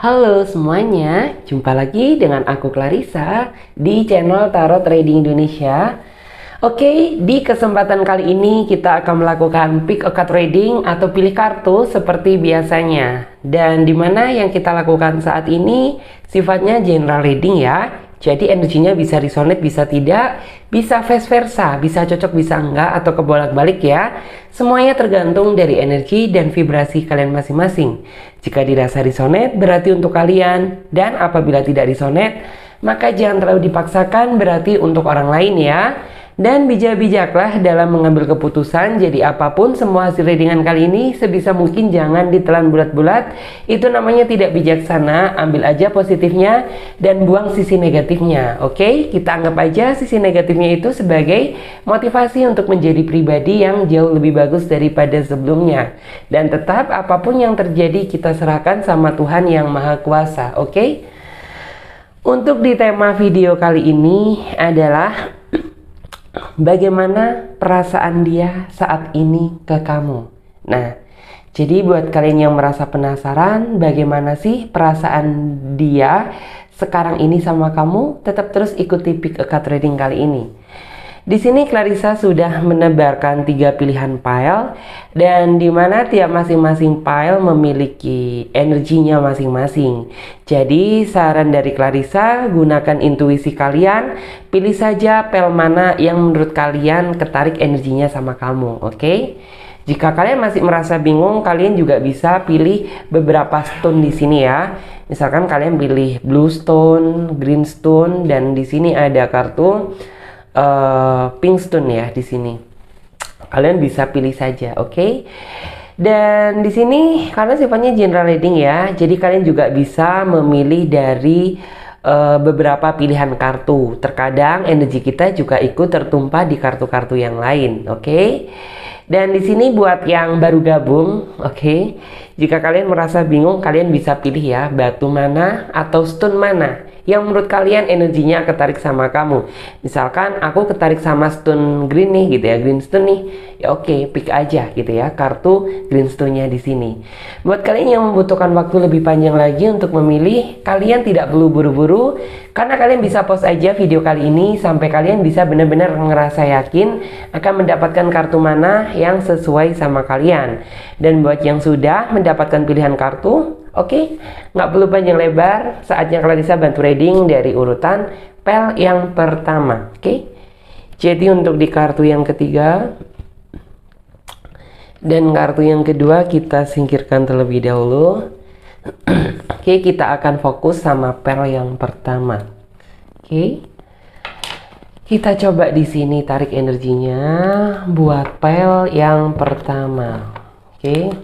Halo semuanya, jumpa lagi dengan aku Clarissa di channel Tarot Trading Indonesia. Oke, di kesempatan kali ini kita akan melakukan pick a card reading atau pilih kartu seperti biasanya. Dan dimana yang kita lakukan saat ini sifatnya general reading ya. Jadi energinya bisa resonate, bisa tidak, bisa vice versa, bisa cocok, bisa enggak, atau kebolak-balik ya. Semuanya tergantung dari energi dan vibrasi kalian masing-masing. Jika dirasa resonate, berarti untuk kalian. Dan apabila tidak resonate, maka jangan terlalu dipaksakan, berarti untuk orang lain ya. Dan bijak-bijaklah dalam mengambil keputusan. Jadi apapun semua hasil readingan kali ini sebisa mungkin jangan ditelan bulat-bulat. Itu namanya tidak bijaksana. Ambil aja positifnya dan buang sisi negatifnya. Oke, kita anggap aja sisi negatifnya itu sebagai motivasi untuk menjadi pribadi yang jauh lebih bagus daripada sebelumnya. Dan tetap apapun yang terjadi kita serahkan sama Tuhan yang Maha Kuasa. Oke. Untuk di tema video kali ini adalah bagaimana perasaan dia saat ini ke kamu. Nah, jadi buat kalian yang merasa penasaran bagaimana sih perasaan dia sekarang ini sama kamu, tetap terus ikuti pick a card reading kali ini. Di sini Clarissa sudah menebarkan 3 pilihan pile dan dimana tiap masing-masing pile memiliki energinya masing-masing. Jadi saran dari Clarissa, gunakan intuisi kalian, pilih saja pile mana yang menurut kalian ketarik energinya sama kamu, oke? Jika kalian masih merasa bingung, kalian juga bisa pilih beberapa stone di sini ya. Misalkan kalian pilih blue stone, green stone, dan di sini ada kartu pink stone ya di sini. Kalian bisa pilih saja, oke? Dan di sini karena sifatnya general reading ya, jadi kalian juga bisa memilih dari beberapa pilihan kartu. Terkadang energi kita juga ikut tertumpah di kartu-kartu yang lain, oke? Dan di sini buat yang baru gabung, oke? Jika kalian merasa bingung, kalian bisa pilih ya batu mana atau stone mana yang menurut kalian energinya ketarik sama kamu. Misalkan aku ketarik sama stone green nih gitu ya, green stone nih. Ya oke, pick aja gitu ya kartu green stone-nya di sini. Buat kalian yang membutuhkan waktu lebih panjang lagi untuk memilih, kalian tidak perlu buru-buru karena kalian bisa pause aja video kali ini sampai kalian bisa benar-benar ngerasa yakin akan mendapatkan kartu mana yang sesuai sama kalian. Dan buat yang sudah mendapatkan pilihan kartu, oke, nggak perlu panjang lebar, saatnya Clarissa bantu reading dari urutan pel yang pertama, oke? Jadi untuk di kartu yang ketiga dan kartu yang kedua kita singkirkan terlebih dahulu. Oke, kita akan fokus sama pel yang pertama. Oke. Kita coba di sini tarik energinya buat pel yang pertama. Oke.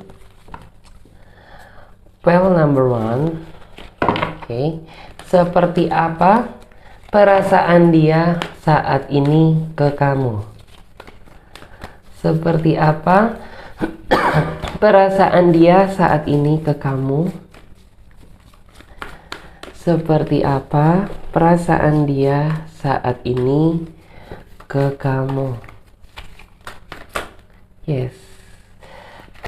Pel number 1. Oke. Seperti apa perasaan dia saat ini ke kamu? Seperti apa perasaan dia saat ini ke kamu? Seperti apa perasaan dia saat ini ke kamu? Yes.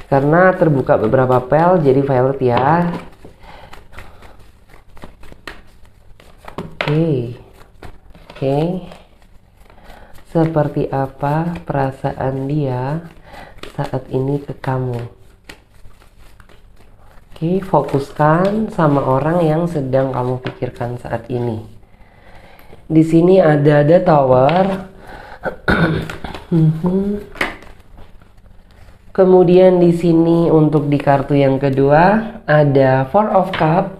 Karena terbuka beberapa pel jadi violet ya. Oke. Seperti apa perasaan dia saat ini ke kamu? Oke, fokuskan sama orang yang sedang kamu pikirkan saat ini. Di sini ada The Tower. Kemudian di sini untuk di kartu yang kedua ada Four of Cups.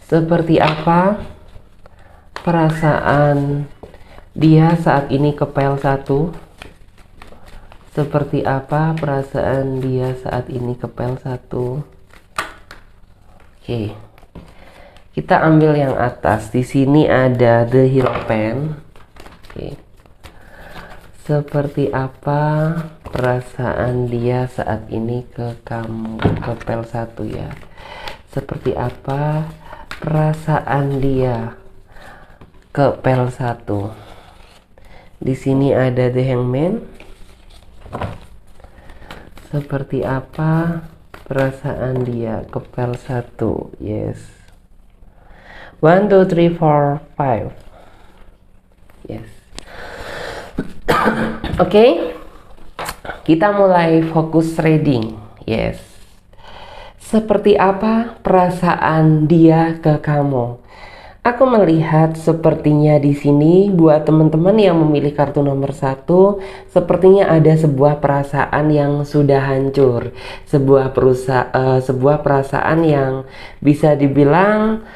Seperti apa perasaan dia saat ini ke pel 1? Seperti apa perasaan dia saat ini ke pel 1? Oke. Kita ambil yang atas. Di sini ada The Hierophant. Oke. Seperti apa perasaan dia saat ini ke kamu, ke pel 1 ya. Seperti apa perasaan dia ke pel 1? Di sini ada The Hangman. Seperti apa perasaan dia ke pel 1? Yes. 1, 2, 3, 4, 5. Yes. Oke. Kita mulai fokus reading. Yes. Seperti apa perasaan dia ke kamu? Aku melihat sepertinya di sini buat teman-teman yang memilih kartu nomor 1, sepertinya ada sebuah perasaan yang sudah hancur, sebuah perasaan yang bisa dibilang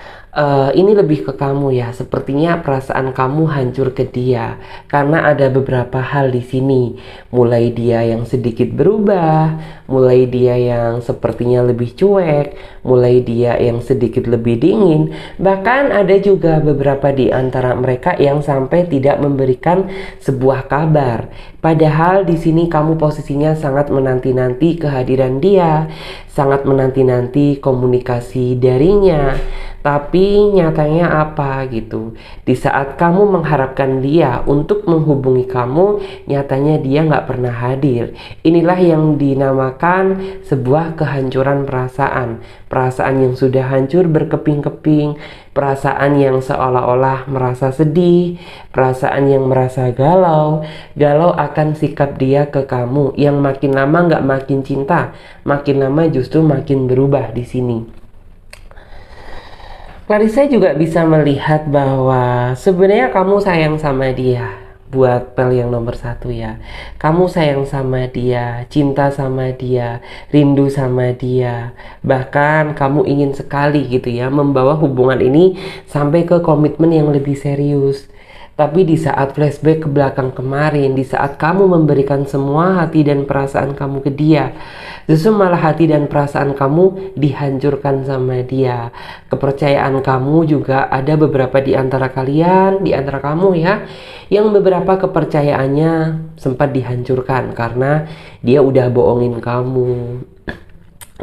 ini lebih ke kamu ya. Sepertinya perasaan kamu hancur ke dia karena ada beberapa hal di sini. Mulai dia yang sedikit berubah, mulai dia yang sepertinya lebih cuek, mulai dia yang sedikit lebih dingin. Bahkan ada juga beberapa di antara mereka yang sampai tidak memberikan sebuah kabar. Padahal di sini kamu posisinya sangat menanti-nanti kehadiran dia, sangat menanti-nanti komunikasi darinya. Tapi nyatanya apa gitu? Di saat kamu mengharapkan dia untuk menghubungi kamu, nyatanya dia nggak pernah hadir. Inilah yang dinamakan sebuah kehancuran perasaan. Perasaan yang sudah hancur berkeping-keping, perasaan yang seolah-olah merasa sedih, perasaan yang merasa galau akan sikap dia ke kamu yang makin lama nggak makin cinta, makin lama justru makin berubah di sini. Clarissa juga bisa melihat bahwa sebenarnya kamu sayang sama dia. Buat pel yang nomor 1 ya, kamu sayang sama dia, cinta sama dia, rindu sama dia. Bahkan kamu ingin sekali gitu ya membawa hubungan ini sampai ke komitmen yang lebih serius. Tapi di saat flashback ke belakang kemarin, di saat kamu memberikan semua hati dan perasaan kamu ke dia, justru malah hati dan perasaan kamu dihancurkan sama dia. Kepercayaan kamu juga ada beberapa di antara kalian, di antara kamu ya, yang beberapa kepercayaannya sempat dihancurkan karena dia udah bohongin kamu.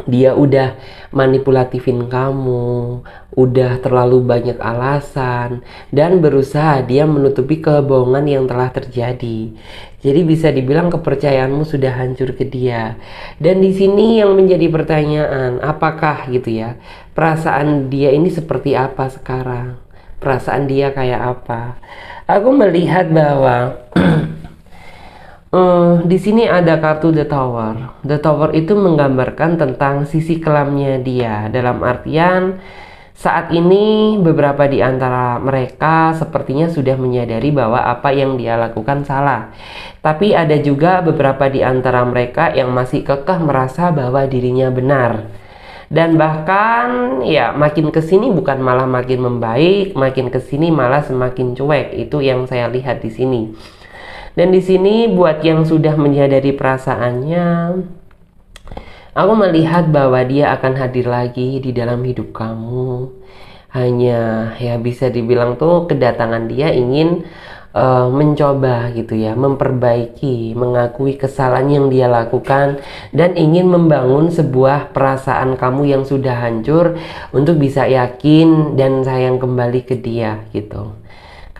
Dia udah manipulatifin kamu, udah terlalu banyak alasan, dan berusaha dia menutupi kebohongan yang telah terjadi. Jadi bisa dibilang kepercayaanmu sudah hancur ke dia. Dan di sini yang menjadi pertanyaan, apakah gitu ya, perasaan dia ini seperti apa sekarang? Perasaan dia kayak apa? Aku melihat bahwa di sini ada kartu The Tower. The Tower itu menggambarkan tentang sisi kelamnya dia. Dalam artian saat ini beberapa di antara mereka sepertinya sudah menyadari bahwa apa yang dia lakukan salah. Tapi ada juga beberapa di antara mereka yang masih kekeh merasa bahwa dirinya benar. Dan bahkan ya makin kesini bukan malah makin membaik, makin kesini malah semakin cuek. Itu yang saya lihat di sini. Dan di sini buat yang sudah menyadari perasaannya, aku melihat bahwa dia akan hadir lagi di dalam hidup kamu. Hanya ya bisa dibilang tuh kedatangan dia ingin mencoba gitu ya, memperbaiki, mengakui kesalahan yang dia lakukan, dan ingin membangun sebuah perasaan kamu yang sudah hancur untuk bisa yakin dan sayang kembali ke dia gitu.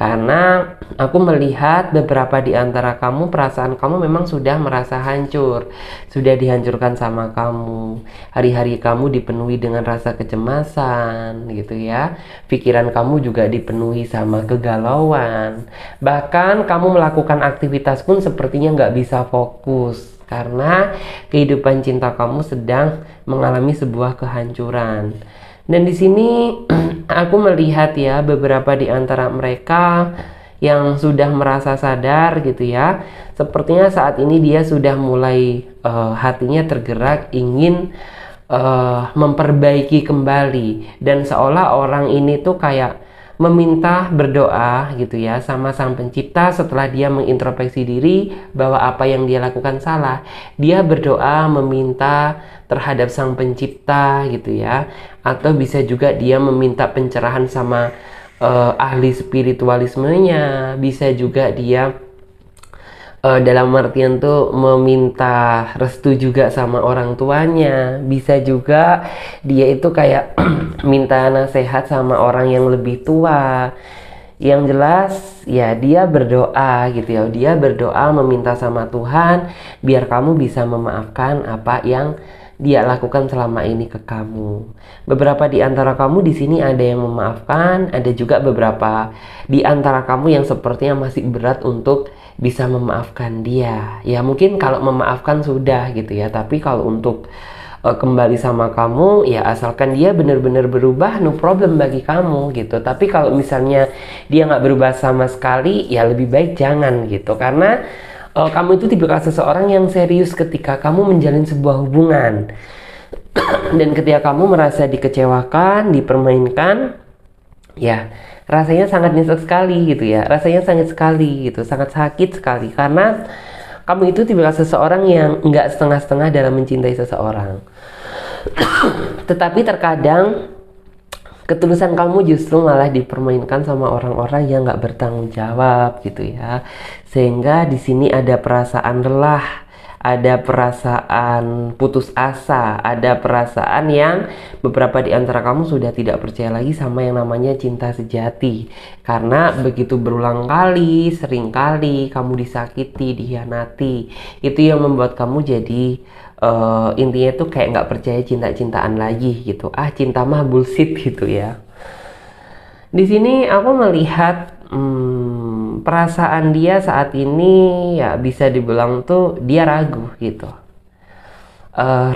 Karena aku melihat beberapa di antara kamu, perasaan kamu memang sudah merasa hancur, sudah dihancurkan sama kamu. Hari-hari kamu dipenuhi dengan rasa kecemasan gitu ya. Pikiran kamu juga dipenuhi sama kegalauan. Bahkan kamu melakukan aktivitas pun sepertinya nggak bisa fokus. Karena kehidupan cinta kamu sedang mengalami sebuah kehancuran. Dan di sini aku melihat ya beberapa di antara mereka yang sudah merasa sadar gitu ya. Sepertinya saat ini dia sudah mulai hatinya tergerak ingin memperbaiki kembali. Dan seolah orang ini tuh kayak meminta berdoa gitu ya sama Sang Pencipta setelah dia mengintrospeksi diri bahwa apa yang dia lakukan salah. Dia berdoa meminta terhadap Sang Pencipta gitu ya. Atau bisa juga dia meminta pencerahan sama ahli spiritualismenya. Bisa juga dia dalam artian tuh meminta restu juga sama orang tuanya. Bisa juga dia itu kayak minta nasihat sama orang yang lebih tua. Yang jelas ya dia berdoa gitu ya. Dia berdoa meminta sama Tuhan biar kamu bisa memaafkan apa yang dia lakukan selama ini ke kamu. Beberapa di antara kamu di sini ada yang memaafkan, ada juga beberapa di antara kamu yang sepertinya masih berat untuk bisa memaafkan dia. Ya mungkin kalau memaafkan sudah gitu ya, tapi kalau untuk kembali sama kamu ya asalkan dia benar-benar berubah, no problem bagi kamu gitu. Tapi kalau misalnya dia nggak berubah sama sekali ya lebih baik jangan gitu, karena kamu itu tipikal seseorang yang serius ketika kamu menjalin sebuah hubungan. Dan ketika kamu merasa dikecewakan, dipermainkan, ya rasanya sangat nyesek sekali gitu ya. Rasanya sangat sekali gitu, sangat sakit sekali. Karena kamu itu tipikal seseorang yang nggak setengah-setengah dalam mencintai seseorang. Tetapi terkadang ketulusan kamu justru malah dipermainkan sama orang-orang yang nggak bertanggung jawab gitu ya. Sehingga di sini ada perasaan lelah, ada perasaan putus asa, ada perasaan yang beberapa di antara kamu sudah tidak percaya lagi sama yang namanya cinta sejati. Karena begitu berulang kali, sering kali kamu disakiti, dikhianati, itu yang membuat kamu jadi intinya tuh kayak nggak percaya cinta-cintaan lagi gitu. Cinta mah bullshit gitu ya. Di sini aku melihat perasaan dia saat ini ya bisa dibilang tuh dia ragu gitu.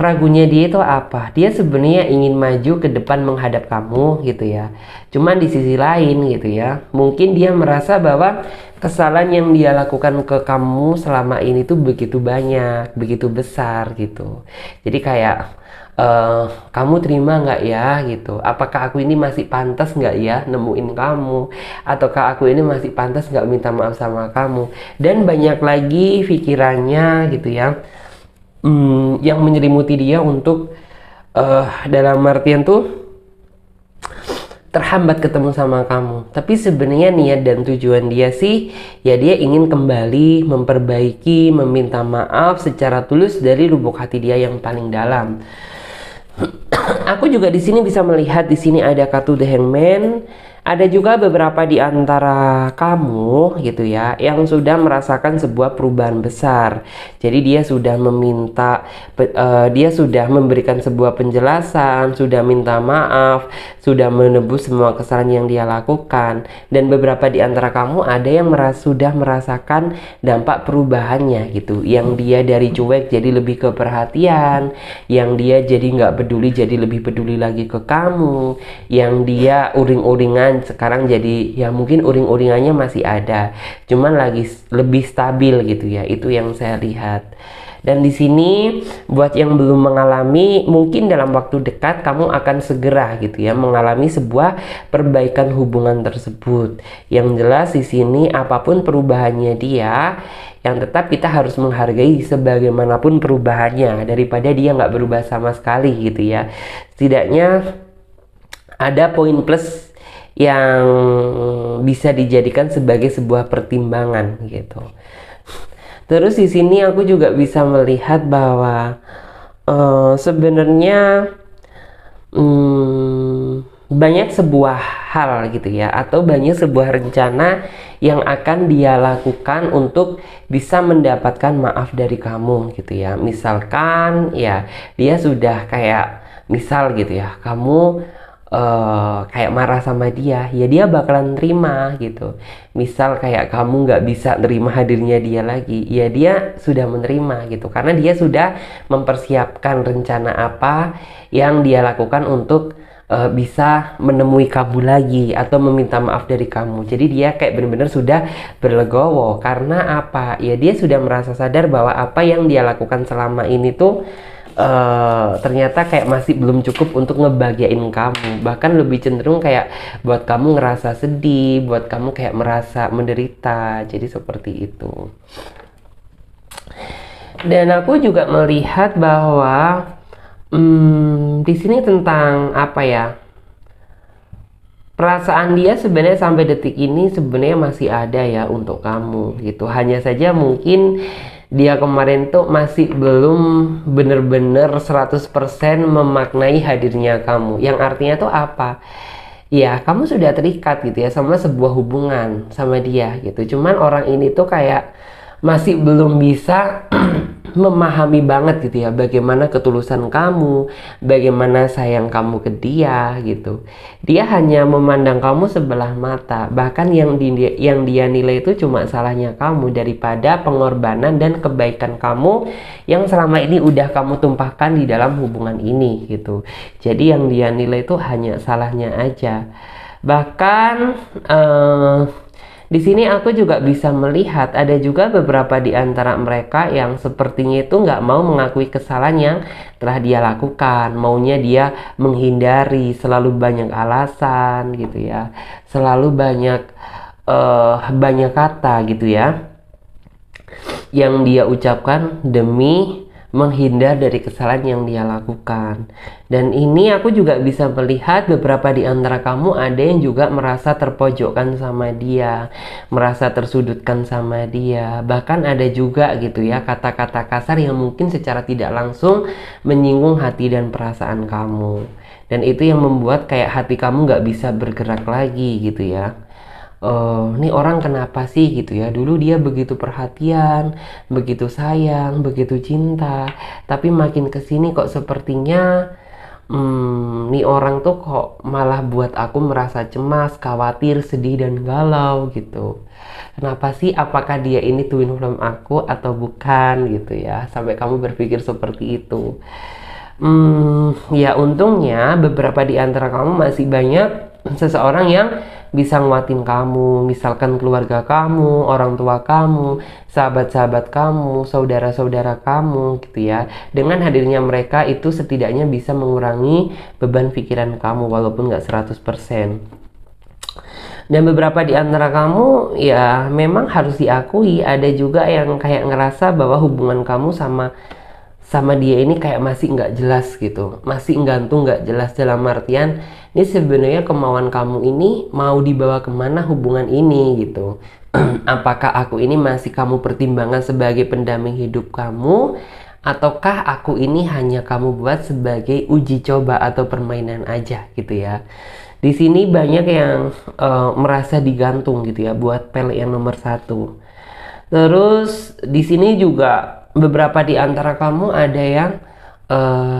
Ragunya dia itu apa? Dia sebenarnya ingin maju ke depan menghadap kamu gitu ya. Cuman di sisi lain gitu ya, mungkin dia merasa bahwa kesalahan yang dia lakukan ke kamu selama ini tuh begitu banyak, begitu besar gitu. Jadi kayak kamu terima nggak ya gitu? Apakah aku ini masih pantas nggak ya nemuin kamu? Ataukah aku ini masih pantas nggak minta maaf sama kamu? Dan banyak lagi pikirannya gitu ya, yang menyelimuti dia untuk dalam artian tuh terhambat ketemu sama kamu. Tapi sebenarnya niat dan tujuan dia sih ya dia ingin kembali memperbaiki, meminta maaf secara tulus dari lubuk hati dia yang paling dalam. Aku juga di sini bisa melihat di sini ada kartu The Hangman. Ada juga beberapa di antara kamu gitu ya yang sudah merasakan sebuah perubahan besar. Jadi dia sudah meminta, dia sudah memberikan sebuah penjelasan, sudah minta maaf, sudah menebus semua kesalahan yang dia lakukan. Dan beberapa di antara kamu ada yang sudah merasakan dampak perubahannya gitu. Yang dia dari cuek jadi lebih ke perhatian, yang dia jadi nggak peduli jadi lebih peduli lagi ke kamu, yang dia uring-uringan sekarang jadi ya mungkin uring-uringannya masih ada, cuman lagi lebih stabil gitu ya. Itu yang saya lihat. Dan di sini buat yang belum mengalami, mungkin dalam waktu dekat kamu akan segera gitu ya mengalami sebuah perbaikan hubungan tersebut. Yang jelas di sini apapun perubahannya dia, yang tetap kita harus menghargai sebagaimanapun perubahannya daripada dia nggak berubah sama sekali gitu ya. Setidaknya ada poin plus yang bisa dijadikan sebagai sebuah pertimbangan gitu. Terus di sini aku juga bisa melihat bahwa sebenarnya banyak sebuah hal gitu ya, atau banyak sebuah rencana yang akan dia lakukan untuk bisa mendapatkan maaf dari kamu gitu ya. Misalkan ya dia sudah kayak misal gitu ya, kamu kayak marah sama dia, ya dia bakalan terima gitu. Misal kayak kamu nggak bisa nerima hadirnya dia lagi, ya dia sudah menerima gitu, karena dia sudah mempersiapkan rencana apa yang dia lakukan untuk bisa menemui kamu lagi atau meminta maaf dari kamu. Jadi dia kayak benar-benar sudah berlegowo. Karena apa? Ya dia sudah merasa sadar bahwa apa yang dia lakukan selama ini tuh ternyata kayak masih belum cukup untuk ngebahagiain kamu. Bahkan lebih cenderung kayak buat kamu ngerasa sedih, buat kamu kayak merasa menderita. Jadi seperti itu. Dan aku juga melihat bahwa di sini tentang apa ya, perasaan dia sebenarnya sampai detik ini sebenarnya masih ada ya untuk kamu gitu. Hanya saja mungkin dia kemarin tuh masih belum bener-bener 100% memaknai hadirnya kamu. Yang artinya tuh apa? ya kamu sudah terikat gitu ya sama sebuah hubungan sama dia gitu. Cuman orang ini tuh kayak masih belum bisa memahami banget gitu ya bagaimana ketulusan kamu, bagaimana sayang kamu ke dia gitu. Dia hanya memandang kamu sebelah mata, bahkan yang dia nilai itu cuma salahnya kamu daripada pengorbanan dan kebaikan kamu yang selama ini udah kamu tumpahkan di dalam hubungan ini gitu. Jadi yang dia nilai itu hanya salahnya aja. Bahkan di sini aku juga bisa melihat ada juga beberapa di antara mereka yang sepertinya itu nggak mau mengakui kesalahan yang telah dia lakukan. Maunya dia menghindari, selalu banyak alasan gitu ya. Selalu banyak kata gitu ya yang dia ucapkan demi menghindar dari kesalahan yang dia lakukan. Dan ini aku juga bisa melihat beberapa di antara kamu ada yang juga merasa terpojokkan sama dia, merasa tersudutkan sama dia. Bahkan ada juga gitu ya kata-kata kasar yang mungkin secara tidak langsung menyinggung hati dan perasaan kamu. Dan itu yang membuat kayak hati kamu nggak bisa bergerak lagi gitu ya. Nih orang kenapa sih gitu ya, dulu dia begitu perhatian, begitu sayang, begitu cinta, tapi makin kesini kok sepertinya nih orang tuh kok malah buat aku merasa cemas, khawatir, sedih dan galau gitu. Kenapa sih, apakah dia ini twin flame aku atau bukan gitu ya, sampai kamu berpikir seperti itu. Ya untungnya beberapa di antara kamu masih banyak seseorang yang bisa nguatin kamu, misalkan keluarga kamu, orang tua kamu, sahabat-sahabat kamu, saudara-saudara kamu gitu ya. Dengan hadirnya mereka itu setidaknya bisa mengurangi beban pikiran kamu walaupun nggak 100%. Dan beberapa di antara kamu ya memang harus diakui ada juga yang kayak ngerasa bahwa hubungan kamu sama dia ini kayak masih nggak jelas gitu, masih gantung nggak jelas, dalam artian ini sebenarnya kemauan kamu ini mau dibawa kemana hubungan ini gitu. Apakah aku ini masih kamu pertimbangkan sebagai pendamping hidup kamu, ataukah aku ini hanya kamu buat sebagai uji coba atau permainan aja gitu ya. Di sini banyak yang merasa digantung gitu ya buat pel yang nomor 1. Terus di sini juga beberapa di antara kamu ada yang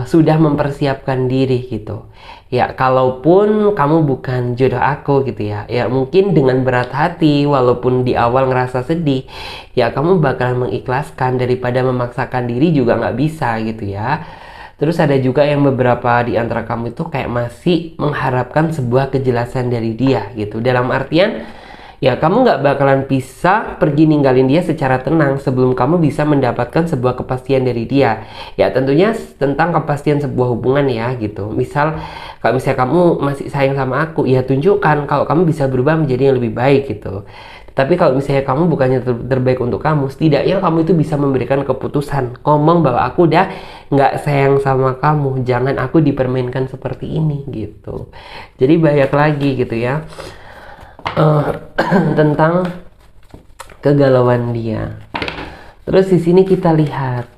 sudah mempersiapkan diri gitu. Ya, kalaupun kamu bukan jodoh aku gitu ya, ya mungkin dengan berat hati, walaupun di awal ngerasa sedih, ya kamu bakalan mengikhlaskan daripada memaksakan diri juga nggak bisa gitu ya. Terus ada juga yang beberapa di antara kamu itu kayak masih mengharapkan sebuah kejelasan dari dia gitu. Dalam artian, ya kamu nggak bakalan bisa pergi ninggalin dia secara tenang sebelum kamu bisa mendapatkan sebuah kepastian dari dia. Ya tentunya tentang kepastian sebuah hubungan ya gitu. Misal kalau misalnya kamu masih sayang sama aku, ya tunjukkan kalau kamu bisa berubah menjadi yang lebih baik gitu. Tapi kalau misalnya kamu bukannya terbaik untuk kamu, setidaknya kamu itu bisa memberikan keputusan, ngomong bahwa aku udah nggak sayang sama kamu, jangan aku dipermainkan seperti ini gitu. Jadi banyak lagi gitu ya tentang kegalauan dia. Terus di sini kita lihat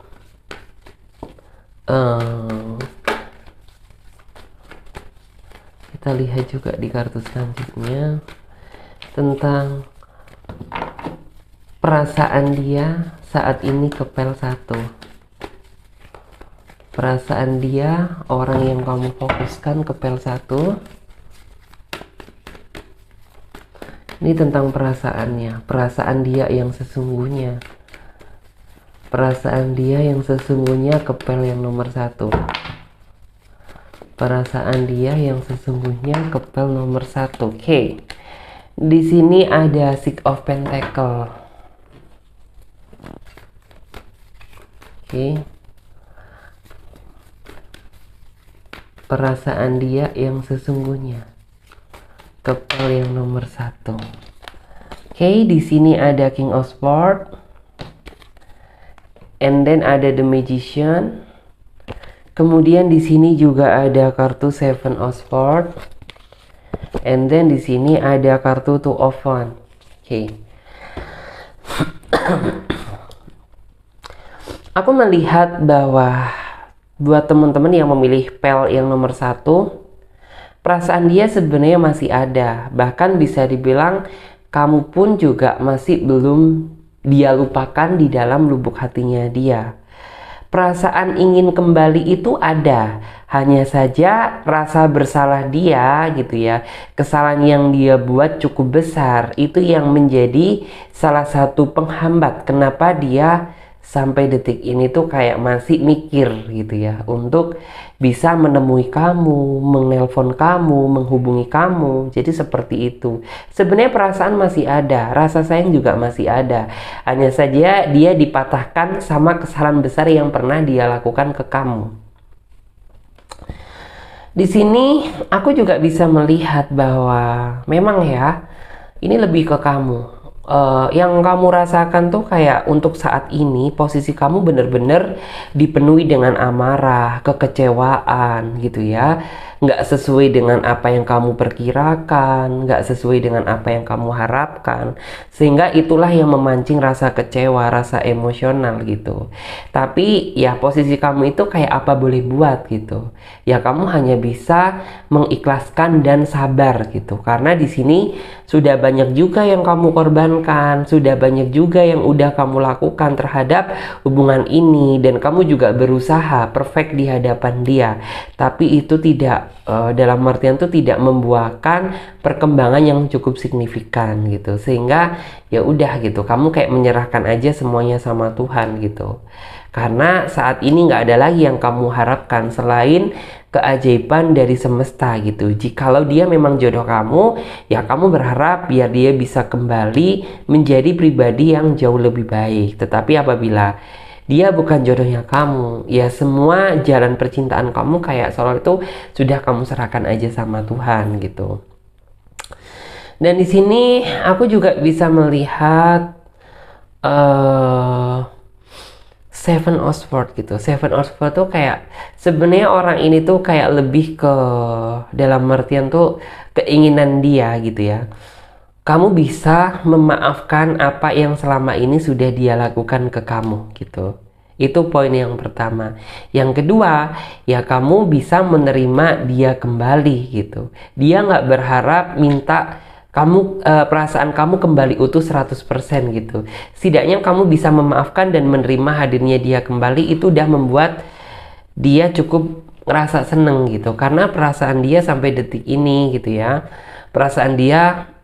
juga di kartu selanjutnya tentang perasaan dia saat ini ke pel 1. Perasaan dia, orang yang kamu fokuskan ke pel 1. Ini tentang perasaannya, perasaan dia yang sesungguhnya. Perasaan dia yang sesungguhnya ke pel yang nomor 1. Perasaan dia yang sesungguhnya ke pel nomor 1. Oke. Di sini ada Six of Pentacle. Oke. Perasaan dia yang sesungguhnya ke pel yang nomor 1. Oke, di sini ada King of Swords. And then ada The Magician. Kemudian di sini juga ada kartu Seven of Swords. And then di sini ada kartu Two of Wands. Oke. Aku melihat bahwa buat teman-teman yang memilih pel yang nomor 1, perasaan dia sebenarnya masih ada. Bahkan bisa dibilang kamu pun juga masih belum dia lupakan di dalam lubuk hatinya dia. Perasaan ingin kembali itu ada, hanya saja rasa bersalah dia gitu ya, kesalahan yang dia buat cukup besar, itu yang menjadi salah satu penghambat kenapa dia sampai detik ini tuh kayak masih mikir gitu ya untuk bisa menemui kamu, menelpon kamu, menghubungi kamu. Jadi seperti itu. Sebenarnya perasaan masih ada, rasa sayang juga masih ada. Hanya saja dia dipatahkan sama kesalahan besar yang pernah dia lakukan ke kamu. Di sini aku juga bisa melihat bahwa memang ya ini lebih ke kamu. Yang kamu rasakan tuh kayak untuk saat ini posisi kamu bener-bener dipenuhi dengan amarah, kekecewaan gitu ya, nggak sesuai dengan apa yang kamu perkirakan, nggak sesuai dengan apa yang kamu harapkan, sehingga itulah yang memancing rasa kecewa, rasa emosional gitu. Tapi ya posisi kamu itu kayak apa boleh buat gitu ya, kamu hanya bisa mengikhlaskan dan sabar gitu, karena di sini sudah banyak juga yang kamu korbankan, sudah banyak juga yang udah kamu lakukan terhadap hubungan ini, dan kamu juga berusaha perfect di hadapan dia. Tapi itu tidak dalam artian itu tidak membuahkan perkembangan yang cukup signifikan gitu. Sehingga ya udah gitu, kamu kayak menyerahkan aja semuanya sama Tuhan gitu. Karena saat ini nggak ada lagi yang kamu harapkan selain keajaiban dari semesta gitu. Jikalau dia memang jodoh kamu, ya kamu berharap biar dia bisa kembali menjadi pribadi yang jauh lebih baik. Tetapi apabila dia bukan jodohnya kamu, ya semua jalan percintaan kamu kayak seolah itu sudah kamu serahkan aja sama Tuhan gitu. Dan di sini aku juga bisa melihat Seven of Swords gitu. Seven of Swords tuh kayak sebenarnya orang ini tuh kayak lebih ke dalam artian tuh keinginan dia gitu ya. Kamu bisa memaafkan apa yang selama ini sudah dia lakukan ke kamu gitu. Itu poin yang pertama. Yang kedua, ya kamu bisa menerima dia kembali gitu. Dia nggak berharap minta kamu perasaan kamu kembali utuh 100% gitu. Setidaknya kamu bisa memaafkan dan menerima hadirnya dia kembali, itu udah membuat dia cukup ngerasa seneng gitu. Karena perasaan dia sampai detik ini gitu ya, perasaan dia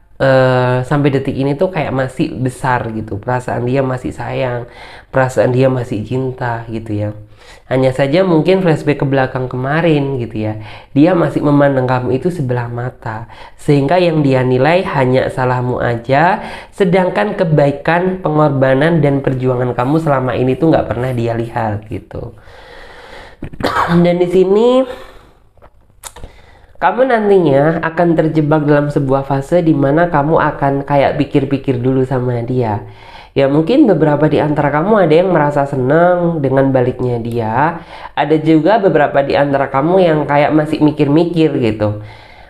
sampai detik ini tuh kayak masih besar gitu. Perasaan dia masih sayang, perasaan dia masih cinta gitu ya. Hanya saja mungkin flashback ke belakang kemarin gitu ya, dia masih memandang kamu itu sebelah mata, sehingga yang dia nilai hanya salahmu aja, sedangkan kebaikan, pengorbanan, dan perjuangan kamu selama ini tuh nggak pernah dia lihat gitu. Dan di sini kamu nantinya akan terjebak dalam sebuah fase di mana kamu akan kayak pikir-pikir dulu sama dia. Ya mungkin beberapa di antara kamu ada yang merasa senang dengan baliknya dia. Ada juga beberapa di antara kamu yang kayak masih mikir-mikir gitu.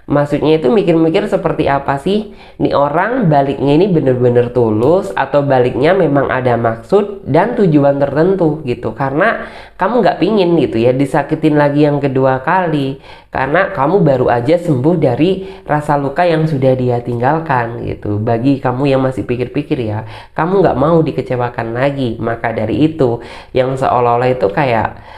Maksudnya itu mikir-mikir seperti apa sih? Nih orang baliknya ini bener-bener tulus atau baliknya memang ada maksud dan tujuan tertentu gitu. Karena kamu nggak pingin gitu ya disakitin lagi yang kedua kali. Karena kamu baru aja sembuh dari rasa luka yang sudah dia tinggalkan gitu. Bagi kamu yang masih pikir-pikir ya, kamu nggak mau dikecewakan lagi. Maka dari itu yang seolah-olah itu kayak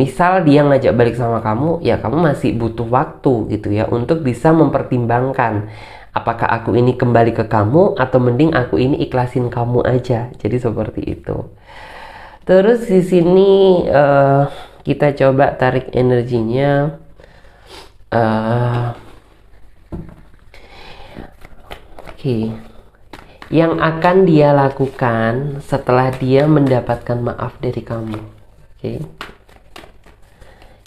misal dia ngajak balik sama kamu, ya kamu masih butuh waktu gitu ya untuk bisa mempertimbangkan apakah aku ini kembali ke kamu atau mending aku ini ikhlasin kamu aja. Jadi seperti itu. Terus di sini kita coba tarik energinya. Oke. Yang akan dia lakukan setelah dia mendapatkan maaf dari kamu.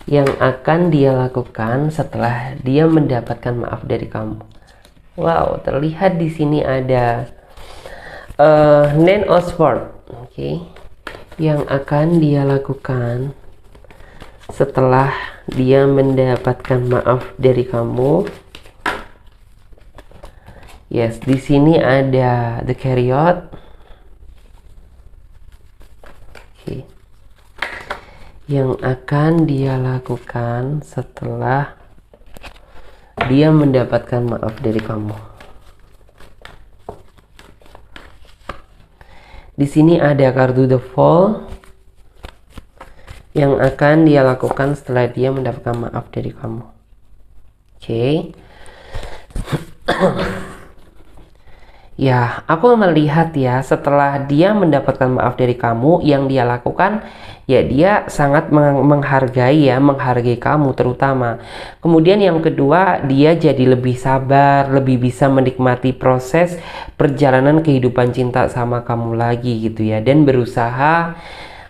Yang akan dia lakukan setelah dia mendapatkan maaf dari kamu. Wow, terlihat di sini ada Nine of Swords. Yang akan dia lakukan setelah dia mendapatkan maaf dari kamu. Yes, di sini ada The Chariot. Yang akan dia lakukan setelah dia mendapatkan maaf dari kamu. Di sini ada kartu The Fool yang akan dia lakukan setelah dia mendapatkan maaf dari kamu. Oke. Ya, aku melihat ya, setelah dia mendapatkan maaf dari kamu, yang dia lakukan, ya dia sangat menghargai kamu terutama. Kemudian yang kedua, dia jadi lebih sabar, lebih bisa menikmati proses perjalanan kehidupan cinta sama kamu lagi gitu ya, dan berusaha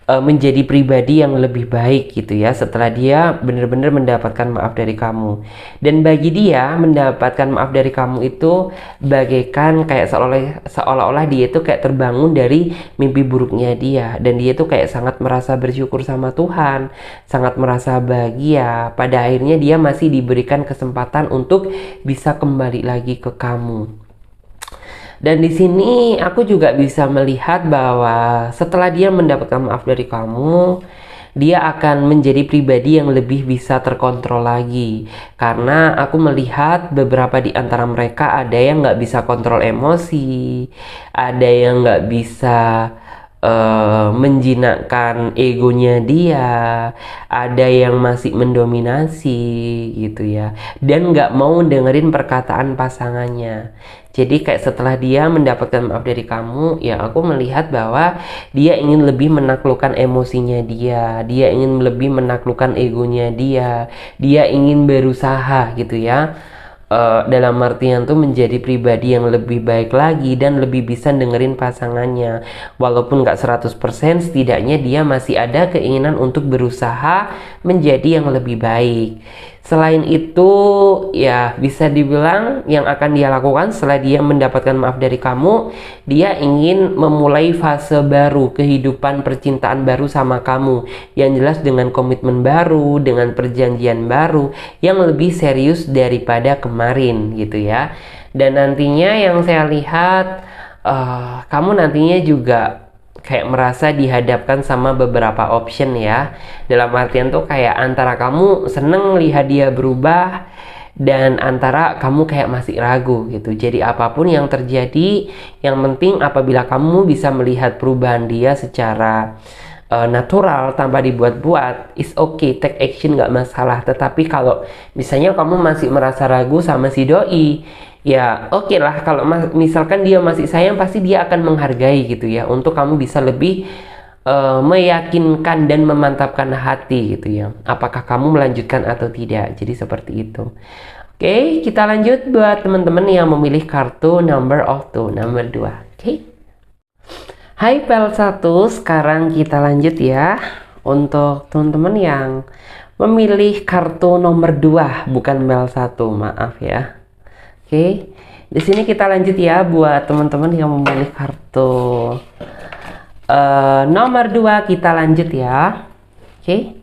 menjadi pribadi yang lebih baik gitu ya setelah dia benar-benar mendapatkan maaf dari kamu. Dan bagi dia mendapatkan maaf dari kamu itu bagaikan kayak seolah-olah dia itu kayak terbangun dari mimpi buruknya dia, dan dia itu kayak sangat merasa bersyukur sama Tuhan, sangat merasa bahagia. Pada akhirnya dia masih diberikan kesempatan untuk bisa kembali lagi ke kamu. Dan di sini aku juga bisa melihat bahwa setelah dia mendapatkan maaf dari kamu, dia akan menjadi pribadi yang lebih bisa terkontrol lagi. Karena aku melihat beberapa di antara mereka ada yang nggak bisa kontrol emosi, ada yang nggak bisa menjinakkan egonya dia, ada yang masih mendominasi gitu ya, dan nggak mau dengerin perkataan pasangannya. Jadi kayak setelah dia mendapatkan maaf dari kamu, ya aku melihat bahwa dia ingin lebih menaklukkan emosinya dia ingin lebih menaklukkan egonya dia ingin berusaha gitu ya, dalam artian tuh menjadi pribadi yang lebih baik lagi dan lebih bisa dengerin pasangannya. Walaupun gak 100%, setidaknya dia masih ada keinginan untuk berusaha menjadi yang lebih baik. Selain itu, ya bisa dibilang yang akan dia lakukan setelah dia mendapatkan maaf dari kamu, dia ingin memulai fase baru, kehidupan percintaan baru sama kamu. Yang jelas dengan komitmen baru, dengan perjanjian baru yang lebih serius daripada kemarin gitu ya. Dan nantinya yang saya lihat, kamu nantinya juga kayak merasa dihadapkan sama beberapa option ya. Dalam artian tuh kayak antara kamu seneng lihat dia berubah, dan antara kamu kayak masih ragu gitu. Jadi apapun yang terjadi, yang penting apabila kamu bisa melihat perubahan dia secara natural tanpa dibuat-buat, is okay, take action, nggak masalah. Tetapi kalau misalnya kamu masih merasa ragu sama si doi, ya oke lah, kalau misalkan dia masih sayang, pasti dia akan menghargai gitu ya, untuk kamu bisa lebih meyakinkan dan memantapkan hati gitu ya, apakah kamu melanjutkan atau tidak. Jadi seperti itu. Oke, kita lanjut buat teman-teman yang memilih kartu number of two, nomor 2. Oke. Hai PL1, sekarang kita lanjut ya untuk teman-teman yang memilih kartu nomor 2, bukan PL1, maaf ya. Oke, di sini kita lanjut ya buat teman-teman yang memilih kartu nomor 2, kita lanjut ya. Oke,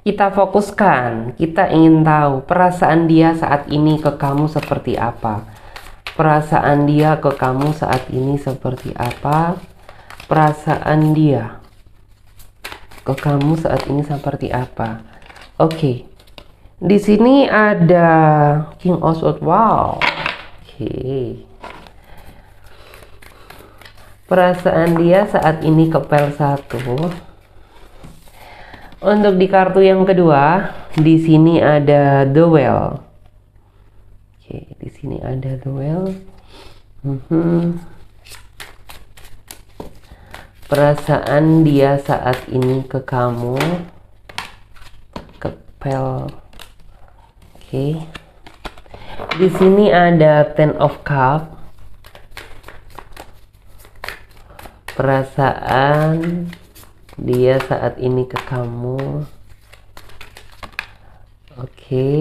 kita fokuskan, kita ingin tahu perasaan dia saat ini ke kamu seperti apa. Perasaan dia ke kamu saat ini seperti apa? Perasaan dia ke kamu saat ini seperti apa? Oke, di sini ada King of Swords. Wow. Oke. Perasaan dia saat ini ke PL1. Untuk di kartu yang kedua, di sini ada The Well. Oke, di sini ada The Well. Perasaan dia saat ini ke kamu, ke PL. Oke. Di sini ada Ten of Cups. Perasaan dia saat ini ke kamu. Oke.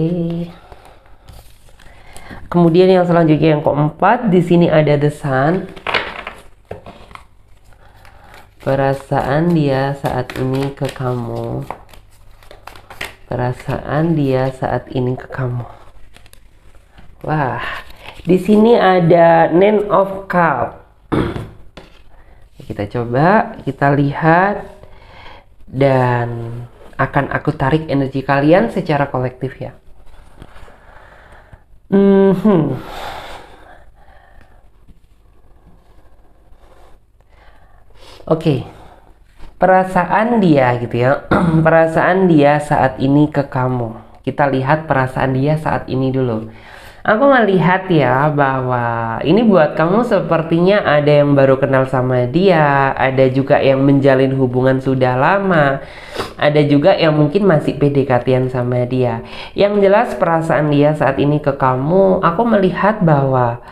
Kemudian yang selanjutnya yang keempat, di sini ada The Sun. Perasaan dia saat ini ke kamu. Perasaan dia saat ini ke kamu. Wah, di sini ada Nine of Cups. Kita coba, kita lihat, dan akan aku tarik energi kalian secara kolektif ya. Hmm. Oke, perasaan dia gitu ya. Perasaan dia saat ini ke kamu. Kita lihat perasaan dia saat ini dulu. Aku melihat ya bahwa ini buat kamu sepertinya ada yang baru kenal sama dia, ada juga yang menjalin hubungan sudah lama, ada juga yang mungkin masih PDKT-an sama dia. Yang jelas perasaan dia saat ini ke kamu, aku melihat bahwa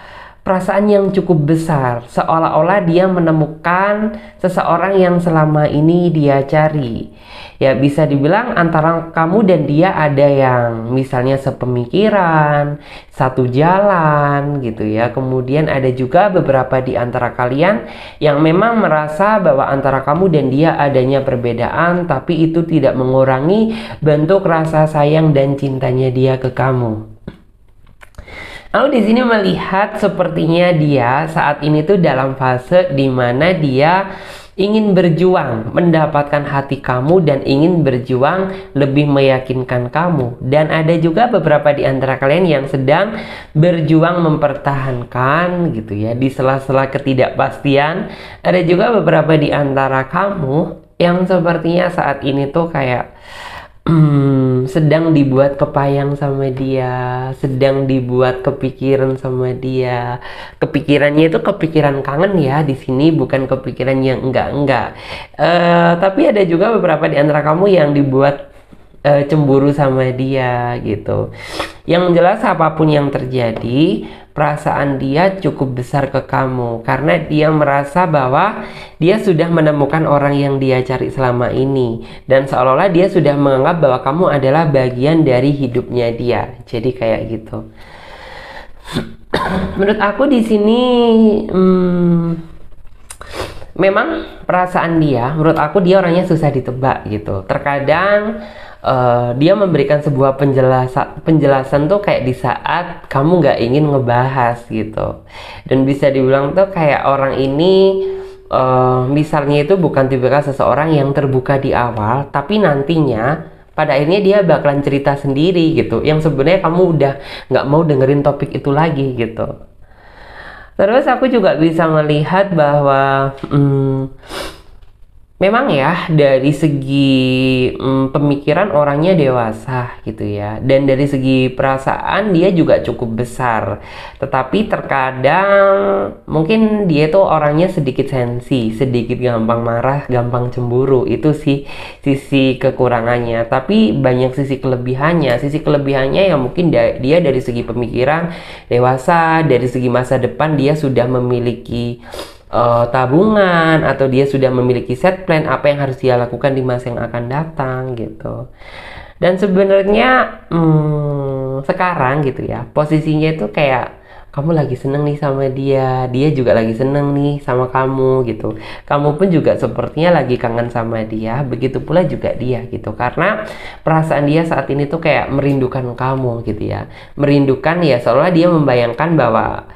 perasaan yang cukup besar, seolah-olah dia menemukan seseorang yang selama ini dia cari. Ya bisa dibilang antara kamu dan dia ada yang misalnya sepemikiran, satu jalan gitu ya. Kemudian ada juga beberapa di antara kalian yang memang merasa bahwa antara kamu dan dia adanya perbedaan, tapi itu tidak mengurangi bentuk rasa sayang dan cintanya dia ke kamu. Aku di sini melihat sepertinya dia saat ini tuh dalam fase dimana dia ingin berjuang mendapatkan hati kamu dan ingin berjuang lebih meyakinkan kamu. Dan ada juga beberapa di antara kalian yang sedang berjuang mempertahankan gitu ya di sela-sela ketidakpastian. Ada juga beberapa di antara kamu yang sepertinya saat ini tuh kayak sedang dibuat kepayang sama dia, sedang dibuat kepikiran sama dia. Kepikirannya itu kepikiran kangen ya di sini, bukan kepikiran yang enggak. Tapi ada juga beberapa di antara kamu yang dibuat cemburu sama dia gitu. Yang jelas apapun yang terjadi, perasaan dia cukup besar ke kamu karena dia merasa bahwa dia sudah menemukan orang yang dia cari selama ini dan seolah-olah dia sudah menganggap bahwa kamu adalah bagian dari hidupnya dia. Jadi kayak gitu. Menurut aku di sini memang perasaan dia, menurut aku dia orangnya susah ditebak gitu. Terkadang dia memberikan sebuah penjelasan tuh kayak di saat kamu nggak ingin ngebahas gitu. Dan bisa dibilang tuh kayak orang ini misalnya itu bukan tipikal seseorang yang terbuka di awal, tapi nantinya pada akhirnya dia bakalan cerita sendiri gitu. Yang sebenarnya kamu udah nggak mau dengerin topik itu lagi gitu. Terus aku juga bisa melihat bahwa memang ya dari segi pemikiran orangnya dewasa gitu ya, dan dari segi perasaan dia juga cukup besar. Tetapi terkadang mungkin dia tuh orangnya sedikit sensi, sedikit gampang marah, gampang cemburu. Itu sih sisi kekurangannya. Tapi banyak sisi kelebihannya. Sisi kelebihannya yang mungkin dia dari segi pemikiran dewasa, dari segi masa depan dia sudah memiliki tabungan atau dia sudah memiliki set plan apa yang harus dia lakukan di masa yang akan datang gitu. Dan sebenarnya sekarang gitu ya posisinya itu kayak kamu lagi seneng nih sama dia, dia juga lagi seneng nih sama kamu gitu. Kamu pun juga sepertinya lagi kangen sama dia, begitu pula juga dia gitu. Karena perasaan dia saat ini tuh kayak merindukan kamu gitu ya. Merindukan ya seolah dia membayangkan bahwa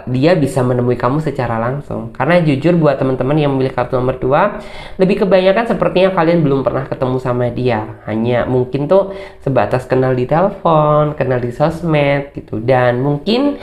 dia bisa menemui kamu secara langsung. Karena jujur buat teman-teman yang memilih kartu nomor 2, lebih kebanyakan sepertinya kalian belum pernah ketemu sama dia. Hanya mungkin tuh sebatas kenal di telepon, kenal di sosmed gitu. Dan mungkin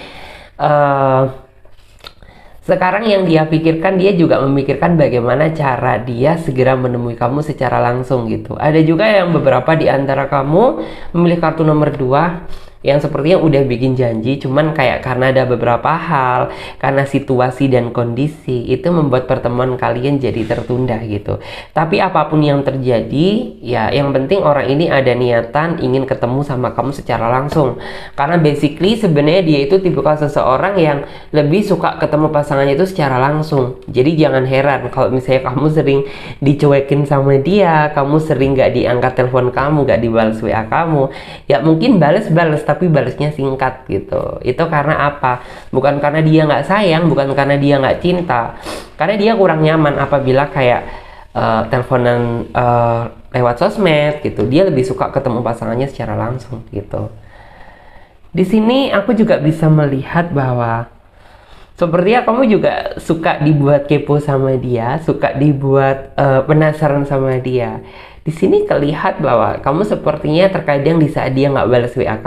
sekarang yang dia pikirkan, dia juga memikirkan bagaimana cara dia segera menemui kamu secara langsung gitu. Ada juga yang beberapa di antara kamu memilih kartu nomor 2 yang sepertinya udah bikin janji, cuman kayak karena ada beberapa hal, karena situasi dan kondisi, itu membuat pertemuan kalian jadi tertunda gitu. Tapi apapun yang terjadi, ya yang penting orang ini ada niatan ingin ketemu sama kamu secara langsung. Karena basically sebenarnya dia itu tipikal seseorang yang lebih suka ketemu pasangannya itu secara langsung. Jadi jangan heran kalau misalnya kamu sering dicuekin sama dia, kamu sering gak diangkat telepon kamu, gak dibalas WA kamu. Ya mungkin bales tapi balasnya singkat gitu. Itu karena apa? Bukan karena dia nggak sayang, bukan karena dia nggak cinta, karena dia kurang nyaman apabila kayak teleponan lewat sosmed gitu. Dia lebih suka ketemu pasangannya secara langsung gitu. Di sini aku juga bisa melihat bahwa sepertinya kamu juga suka dibuat kepo sama dia, suka dibuat penasaran sama dia. Di sini terlihat bahwa kamu sepertinya terkadang di saat dia nggak balas WA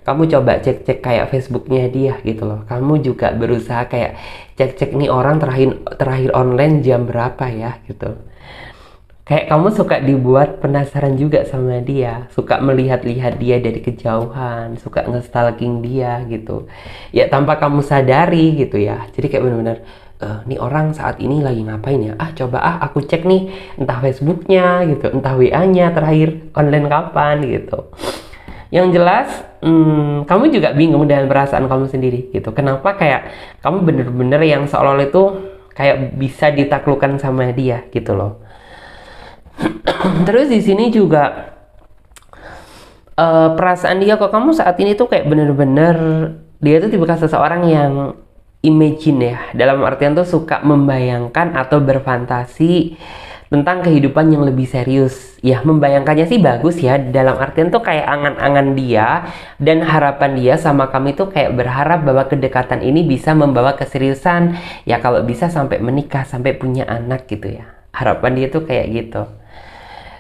kamu coba cek-cek kayak Facebooknya dia gitu loh. Kamu juga berusaha kayak cek-cek nih orang terakhir online jam berapa ya gitu. Kayak kamu suka dibuat penasaran juga sama dia, suka melihat-lihat dia dari kejauhan, suka nge-stalking dia gitu. Ya tanpa kamu sadari gitu ya. Jadi kayak bener-bener, nih orang saat ini lagi ngapain ya? Coba aku cek nih, entah Facebooknya gitu, entah WA-nya terakhir online kapan gitu. Yang jelas, kamu juga bingung dengan perasaan kamu sendiri gitu. Kenapa kayak kamu bener-bener yang seolah-olah itu kayak bisa ditaklukkan sama dia gitu loh. Terus di sini juga perasaan dia ke kamu saat ini tuh kayak bener-bener dia tuh tipe seseorang yang imagine ya, dalam artian tuh suka membayangkan atau berfantasi tentang kehidupan yang lebih serius. Ya membayangkannya sih bagus ya, dalam artian tuh kayak angan-angan dia dan harapan dia sama kami tuh kayak berharap bahwa kedekatan ini bisa membawa keseriusan, ya kalau bisa sampai menikah, sampai punya anak gitu ya. Harapan dia tuh kayak gitu.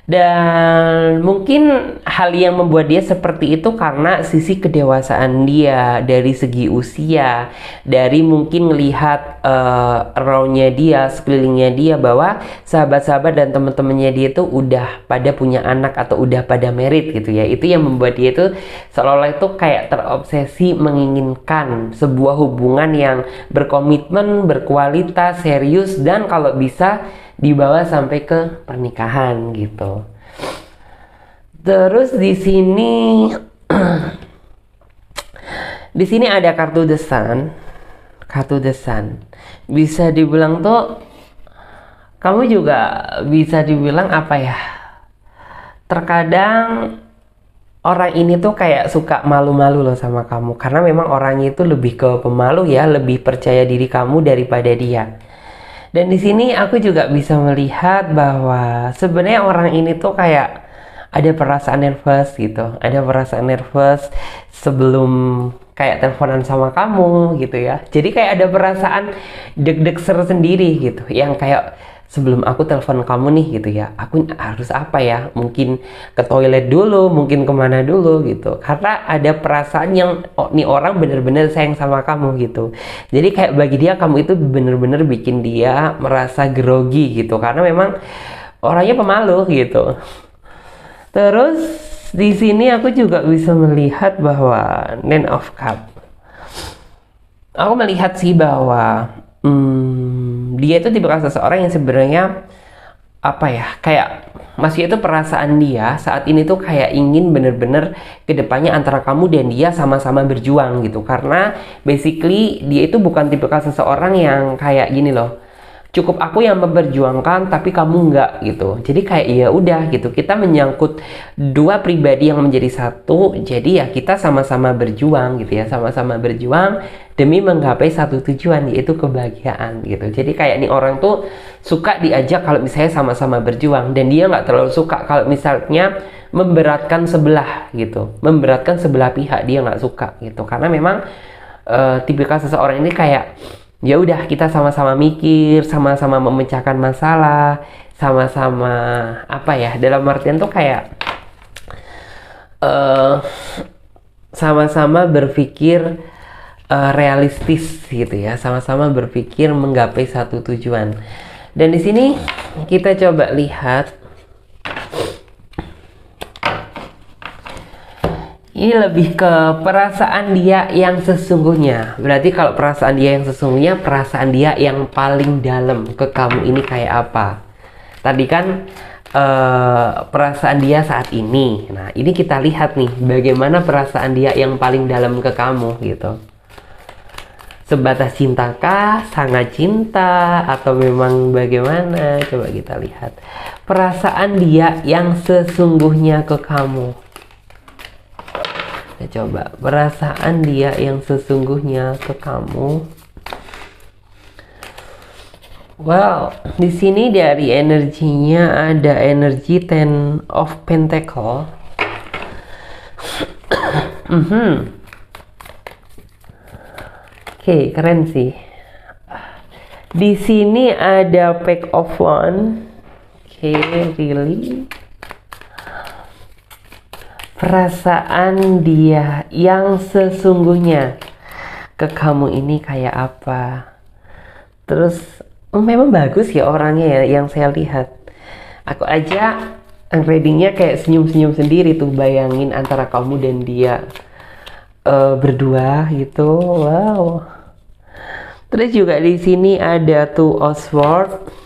Dan mungkin hal yang membuat dia seperti itu karena sisi kedewasaan dia dari segi usia, dari mungkin melihat around-nya dia, sekelilingnya dia, bahwa sahabat-sahabat dan teman-temannya dia itu udah pada punya anak atau udah pada married gitu ya. Itu yang membuat dia itu seolah-olah itu kayak terobsesi menginginkan sebuah hubungan yang berkomitmen, berkualitas, serius, dan kalau bisa dibawa sampai ke pernikahan gitu. Terus di sini di sini ada kartu The Sun. Kartu The Sun. Bisa dibilang tuh kamu juga bisa dibilang apa ya? Terkadang orang ini tuh kayak suka malu-malu loh sama kamu, karena memang orangnya itu lebih ke pemalu ya, lebih percaya diri kamu daripada dia. Dan di sini aku juga bisa melihat bahwa sebenarnya orang ini tuh kayak ada perasaan nervous gitu. Ada perasaan nervous sebelum kayak teleponan sama kamu gitu ya. Jadi kayak ada perasaan deg-deg sendiri gitu. Yang kayak sebelum aku telepon kamu nih gitu ya, aku harus apa ya? Mungkin ke toilet dulu, mungkin kemana dulu gitu. Karena ada perasaan yang nih orang bener-bener sayang sama kamu gitu. Jadi kayak bagi dia kamu itu bener-bener bikin dia merasa grogi gitu. Karena memang orangnya pemalu gitu. Terus di sini aku juga bisa melihat bahwa Nine of Cups. Aku melihat sih bahwa dia itu tipe seseorang yang sebenarnya apa ya, kayak masih itu perasaan dia saat ini tuh kayak ingin bener-bener kedepannya antara kamu dan dia sama-sama berjuang gitu. Karena basically dia itu bukan tipe seseorang yang kayak gini loh, cukup aku yang memperjuangkan tapi kamu enggak gitu. Jadi kayak ya udah gitu, kita menyangkut dua pribadi yang menjadi satu, jadi ya kita sama-sama berjuang gitu ya, sama-sama berjuang demi menggapai satu tujuan, yaitu kebahagiaan gitu. Jadi kayak nih orang tuh suka diajak kalau misalnya sama-sama berjuang, dan dia nggak terlalu suka kalau misalnya memberatkan sebelah gitu, memberatkan sebelah pihak, dia nggak suka gitu. Karena memang tipikal seseorang ini kayak ya udah kita sama-sama mikir, sama-sama memecahkan masalah, sama-sama apa ya, dalam artian tuh kayak sama-sama berpikir realistis gitu ya, sama-sama berpikir menggapai satu tujuan. Dan di sini kita coba lihat, ini lebih ke perasaan dia yang sesungguhnya. Berarti kalau perasaan dia yang sesungguhnya, perasaan dia yang paling dalam ke kamu ini kayak apa? Tadi kan perasaan dia saat ini. Nah, ini kita lihat nih bagaimana perasaan dia yang paling dalam ke kamu gitu. Sebatas cintakah, sangat cinta, atau memang bagaimana? Coba kita lihat perasaan dia yang sesungguhnya ke kamu. Coba perasaan dia yang sesungguhnya ke kamu. Well, di sini dari energinya ada energi Ten of Pentacle. Oke, keren sih. Di sini ada Pack of Wands. Oke, really. perasaan dia yang sesungguhnya ke kamu ini kayak apa. Terus memang bagus ya orangnya ya yang saya lihat. Aku aja readingnya kayak senyum-senyum sendiri tuh, bayangin antara kamu dan dia berdua gitu. Wow. Terus juga di sini ada tuh Oswald.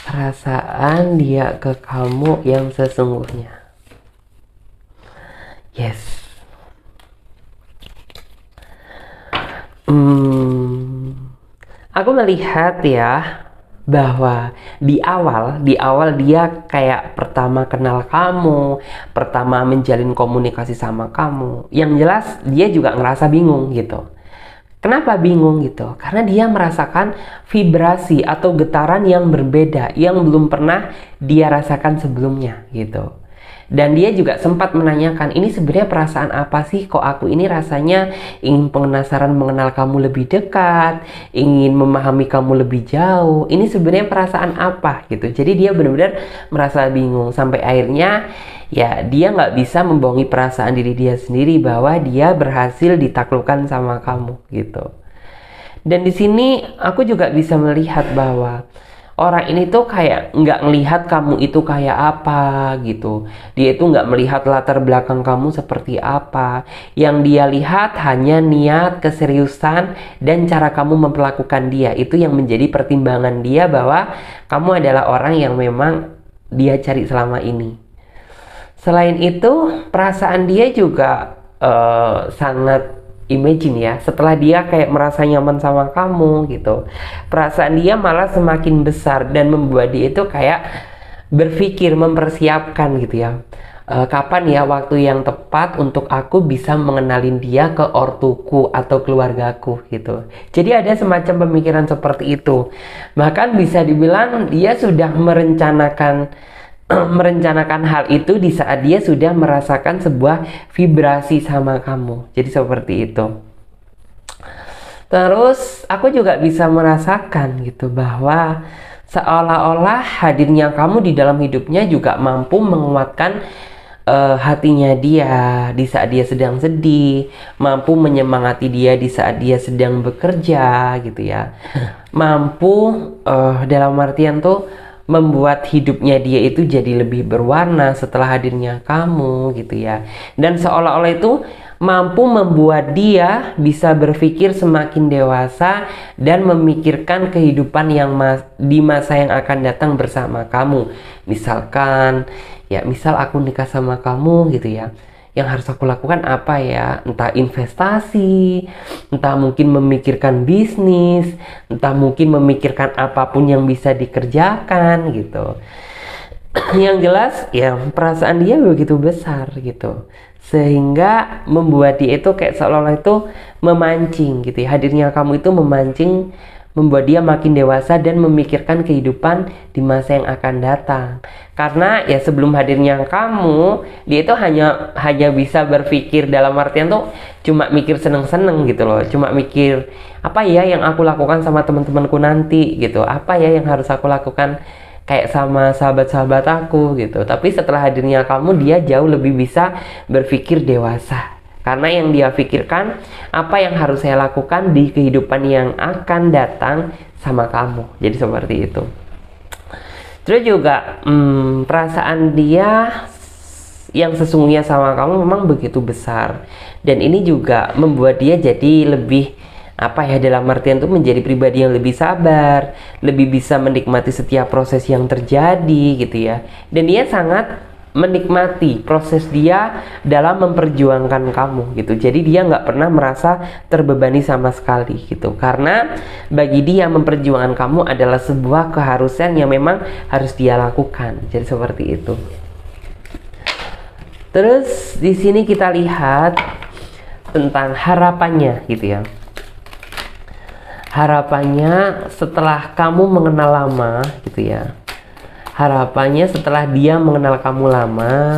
Perasaan dia ke kamu yang sesungguhnya. Yes. Aku melihat ya bahwa di awal dia kayak pertama kenal kamu, pertama menjalin komunikasi sama kamu. Yang jelas dia juga ngerasa bingung gitu. Kenapa bingung gitu? Karena dia merasakan vibrasi atau getaran yang berbeda yang belum pernah dia rasakan sebelumnya gitu. Dan dia juga sempat menanyakan, ini sebenarnya perasaan apa sih kok aku ini rasanya ingin penasaran mengenal kamu lebih dekat, ingin memahami kamu lebih jauh. Ini sebenarnya perasaan apa gitu. Jadi dia benar-benar merasa bingung sampai akhirnya ya dia nggak bisa membohongi perasaan diri dia sendiri bahwa dia berhasil ditaklukkan sama kamu gitu. Dan di sini aku juga bisa melihat bahwa orang ini tuh kayak nggak ngelihat kamu itu kayak apa gitu. Dia itu nggak melihat latar belakang kamu seperti apa. Yang dia lihat hanya niat, keseriusan, dan cara kamu memperlakukan dia. Itu yang menjadi pertimbangan dia bahwa kamu adalah orang yang memang dia cari selama ini. Selain itu, perasaan dia juga sangat imagine ya, setelah dia kayak merasa nyaman sama kamu gitu, perasaan dia malah semakin besar dan membuat dia itu kayak berpikir, mempersiapkan gitu ya, kapan ya waktu yang tepat untuk aku bisa mengenalin dia ke ortuku atau keluargaku gitu. Jadi ada semacam pemikiran seperti itu. Bahkan bisa dibilang dia sudah merencanakan hal itu di saat dia sudah merasakan sebuah vibrasi sama kamu. Jadi seperti itu. Terus aku juga bisa merasakan gitu bahwa seolah-olah hadirnya kamu di dalam hidupnya juga mampu menguatkan hatinya dia di saat dia sedang sedih, mampu menyemangati dia di saat dia sedang bekerja gitu ya. Mampu dalam artian tuh membuat hidupnya dia itu jadi lebih berwarna setelah hadirnya kamu gitu ya. Dan seolah-olah itu mampu membuat dia bisa berpikir semakin dewasa dan memikirkan kehidupan yang di masa yang akan datang bersama kamu. Misalkan ya, misal aku nikah sama kamu gitu ya, yang harus aku lakukan apa ya? Entah investasi, entah mungkin memikirkan bisnis, entah mungkin memikirkan apapun yang bisa dikerjakan gitu. Yang jelas ya perasaan dia begitu besar gitu, sehingga membuat dia itu kayak seolah-olah itu memancing gitu ya. Hadirnya kamu itu memancing, membuat dia makin dewasa dan memikirkan kehidupan di masa yang akan datang. Karena ya sebelum hadirnya kamu, dia itu hanya bisa berpikir dalam artian tuh cuma mikir seneng-seneng gitu loh. Cuma mikir apa ya yang aku lakukan sama teman-temanku nanti gitu. Apa ya yang harus aku lakukan kayak sama sahabat-sahabat aku gitu. Tapi setelah hadirnya kamu, dia jauh lebih bisa berpikir dewasa. Karena yang dia pikirkan apa yang harus saya lakukan di kehidupan yang akan datang sama kamu. Jadi seperti itu. Terus juga perasaan dia yang sesungguhnya sama kamu memang begitu besar. Dan ini juga membuat dia jadi lebih dalam artian itu menjadi pribadi yang lebih sabar, lebih bisa menikmati setiap proses yang terjadi gitu ya. Dan dia sangat menikmati proses dia dalam memperjuangkan kamu gitu. Jadi dia nggak pernah merasa terbebani sama sekali gitu, karena bagi dia memperjuangkan kamu adalah sebuah keharusan yang memang harus dia lakukan. Jadi seperti itu. Terus di sini kita lihat tentang harapannya gitu ya. Harapannya setelah kamu mengenal lama gitu ya. Harapannya setelah dia mengenal kamu lama,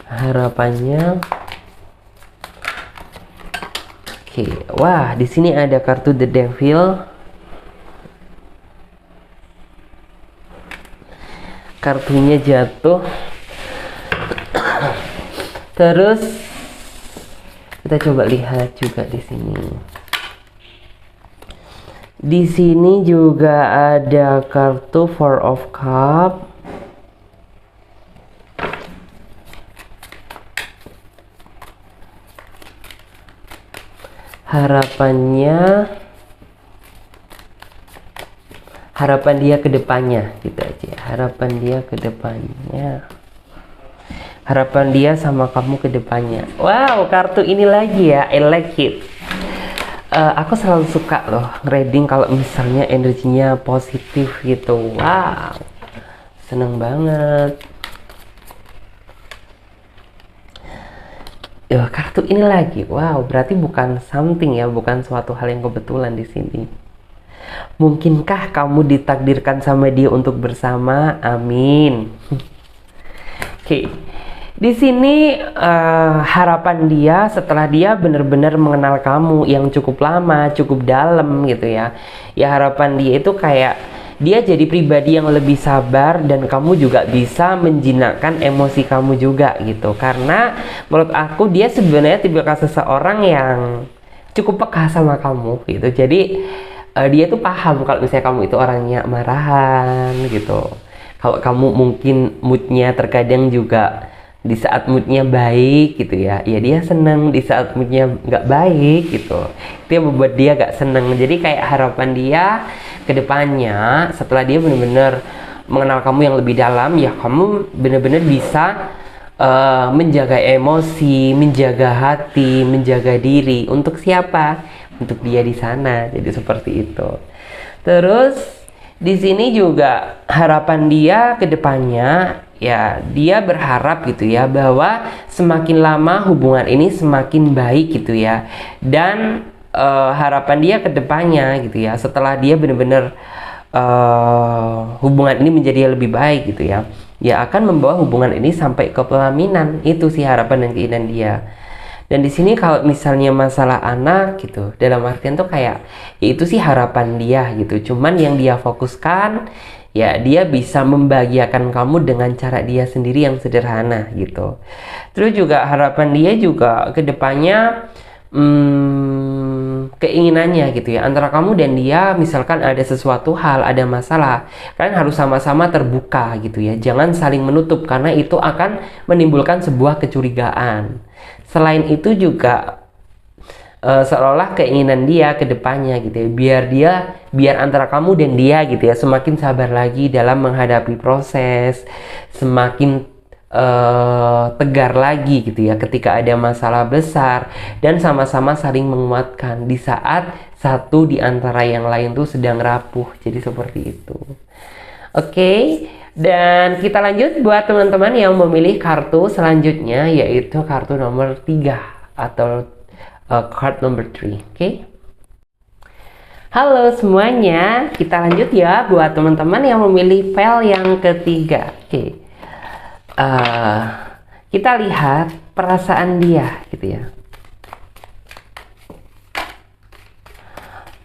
harapannya, oke, wah di sini ada kartu The Devil. kartunya jatuh. Terus kita coba lihat juga di sini. Di sini juga ada kartu Four of Cup. Harapan dia ke depannya, gitu aja. Harapan dia ke depannya. Harapan dia sama kamu ke depannya. Wow, kartu ini lagi ya. I like it. Aku selalu suka loh reading kalau misalnya energinya positif gitu. Wow, seneng banget. Kartu ini lagi. Wow, berarti bukan something ya, bukan suatu hal yang kebetulan di sini. Mungkinkah kamu ditakdirkan sama dia untuk bersama? Amin. Oke. Di sini harapan dia setelah dia benar-benar mengenal kamu yang cukup lama, cukup dalam gitu ya. Ya harapan dia itu kayak dia jadi pribadi yang lebih sabar dan kamu juga bisa menjinakkan emosi kamu juga gitu. Karena menurut aku dia sebenarnya tipikal seseorang yang cukup peka sama kamu gitu. Jadi dia tuh paham kalau misalnya kamu itu orangnya marahan gitu. Kalau kamu mungkin moodnya terkadang juga di saat moodnya baik gitu ya, ya dia seneng. Di saat moodnya nggak baik gitu, itu yang membuat dia gak seneng. Jadi kayak harapan dia ke depannya setelah dia benar-benar mengenal kamu yang lebih dalam, ya kamu benar-benar bisa menjaga emosi, menjaga hati, menjaga diri. Untuk siapa? Untuk dia di sana. Jadi seperti itu. Terus di sini juga harapan dia ke depannya, ya dia berharap gitu ya bahwa semakin lama hubungan ini semakin baik gitu ya. Dan harapan dia ke depannya gitu ya, setelah dia benar-benar hubungan ini menjadi lebih baik gitu ya, ya akan membawa hubungan ini sampai ke pelaminan. Itu sih harapan dan keinginan dia. Dan di sini kalau misalnya masalah anak gitu, dalam artian tuh kayak ya itu sih harapan dia gitu. Cuman yang dia fokuskan ya dia bisa membahagiakan kamu dengan cara dia sendiri yang sederhana gitu. Terus juga harapan dia juga ke depannya keinginannya gitu ya, antara kamu dan dia misalkan ada sesuatu hal, ada masalah, kalian harus sama-sama terbuka gitu ya. Jangan saling menutup karena itu akan menimbulkan sebuah kecurigaan. Selain itu juga seolah-olah keinginan dia ke depannya gitu ya, biar antara kamu dan dia gitu ya semakin sabar lagi dalam menghadapi proses, semakin tegar lagi gitu ya ketika ada masalah besar, dan sama-sama saling menguatkan di saat satu di antara yang lain tuh sedang rapuh. Jadi seperti itu. Oke, dan kita lanjut buat teman-teman yang memilih kartu selanjutnya, yaitu kartu nomor 3 atau card number 3. Oke. Halo semuanya, kita lanjut ya buat teman-teman yang memilih file yang ketiga. Oke. Kita lihat perasaan dia gitu ya.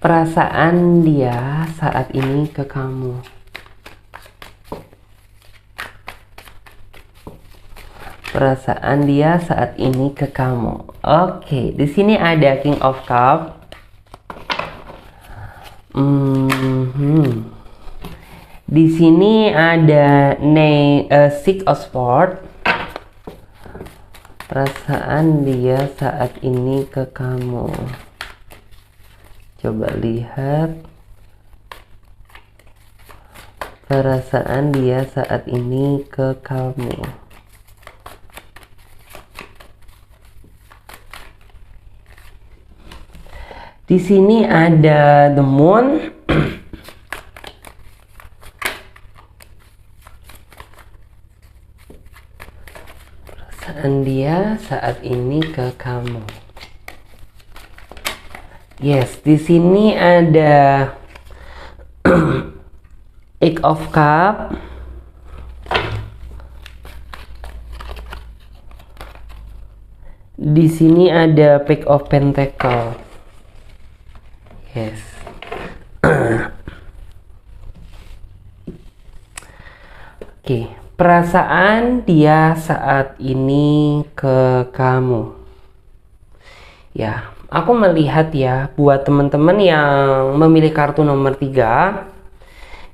Perasaan dia saat ini ke kamu. Perasaan dia saat ini ke kamu. Oke, di sini ada King of Cup. Di sini ada Six of Swords. Perasaan dia saat ini ke kamu. Coba lihat. Perasaan dia saat ini ke kamu. Di sini ada The Moon. Perasaan dia saat ini ke kamu. Yes, di sini ada Eight of Cup. Di sini ada Page of Pentacle. Yes. Oke, perasaan dia saat ini ke kamu. Ya, aku melihat ya, buat teman-teman yang memilih kartu nomor 3,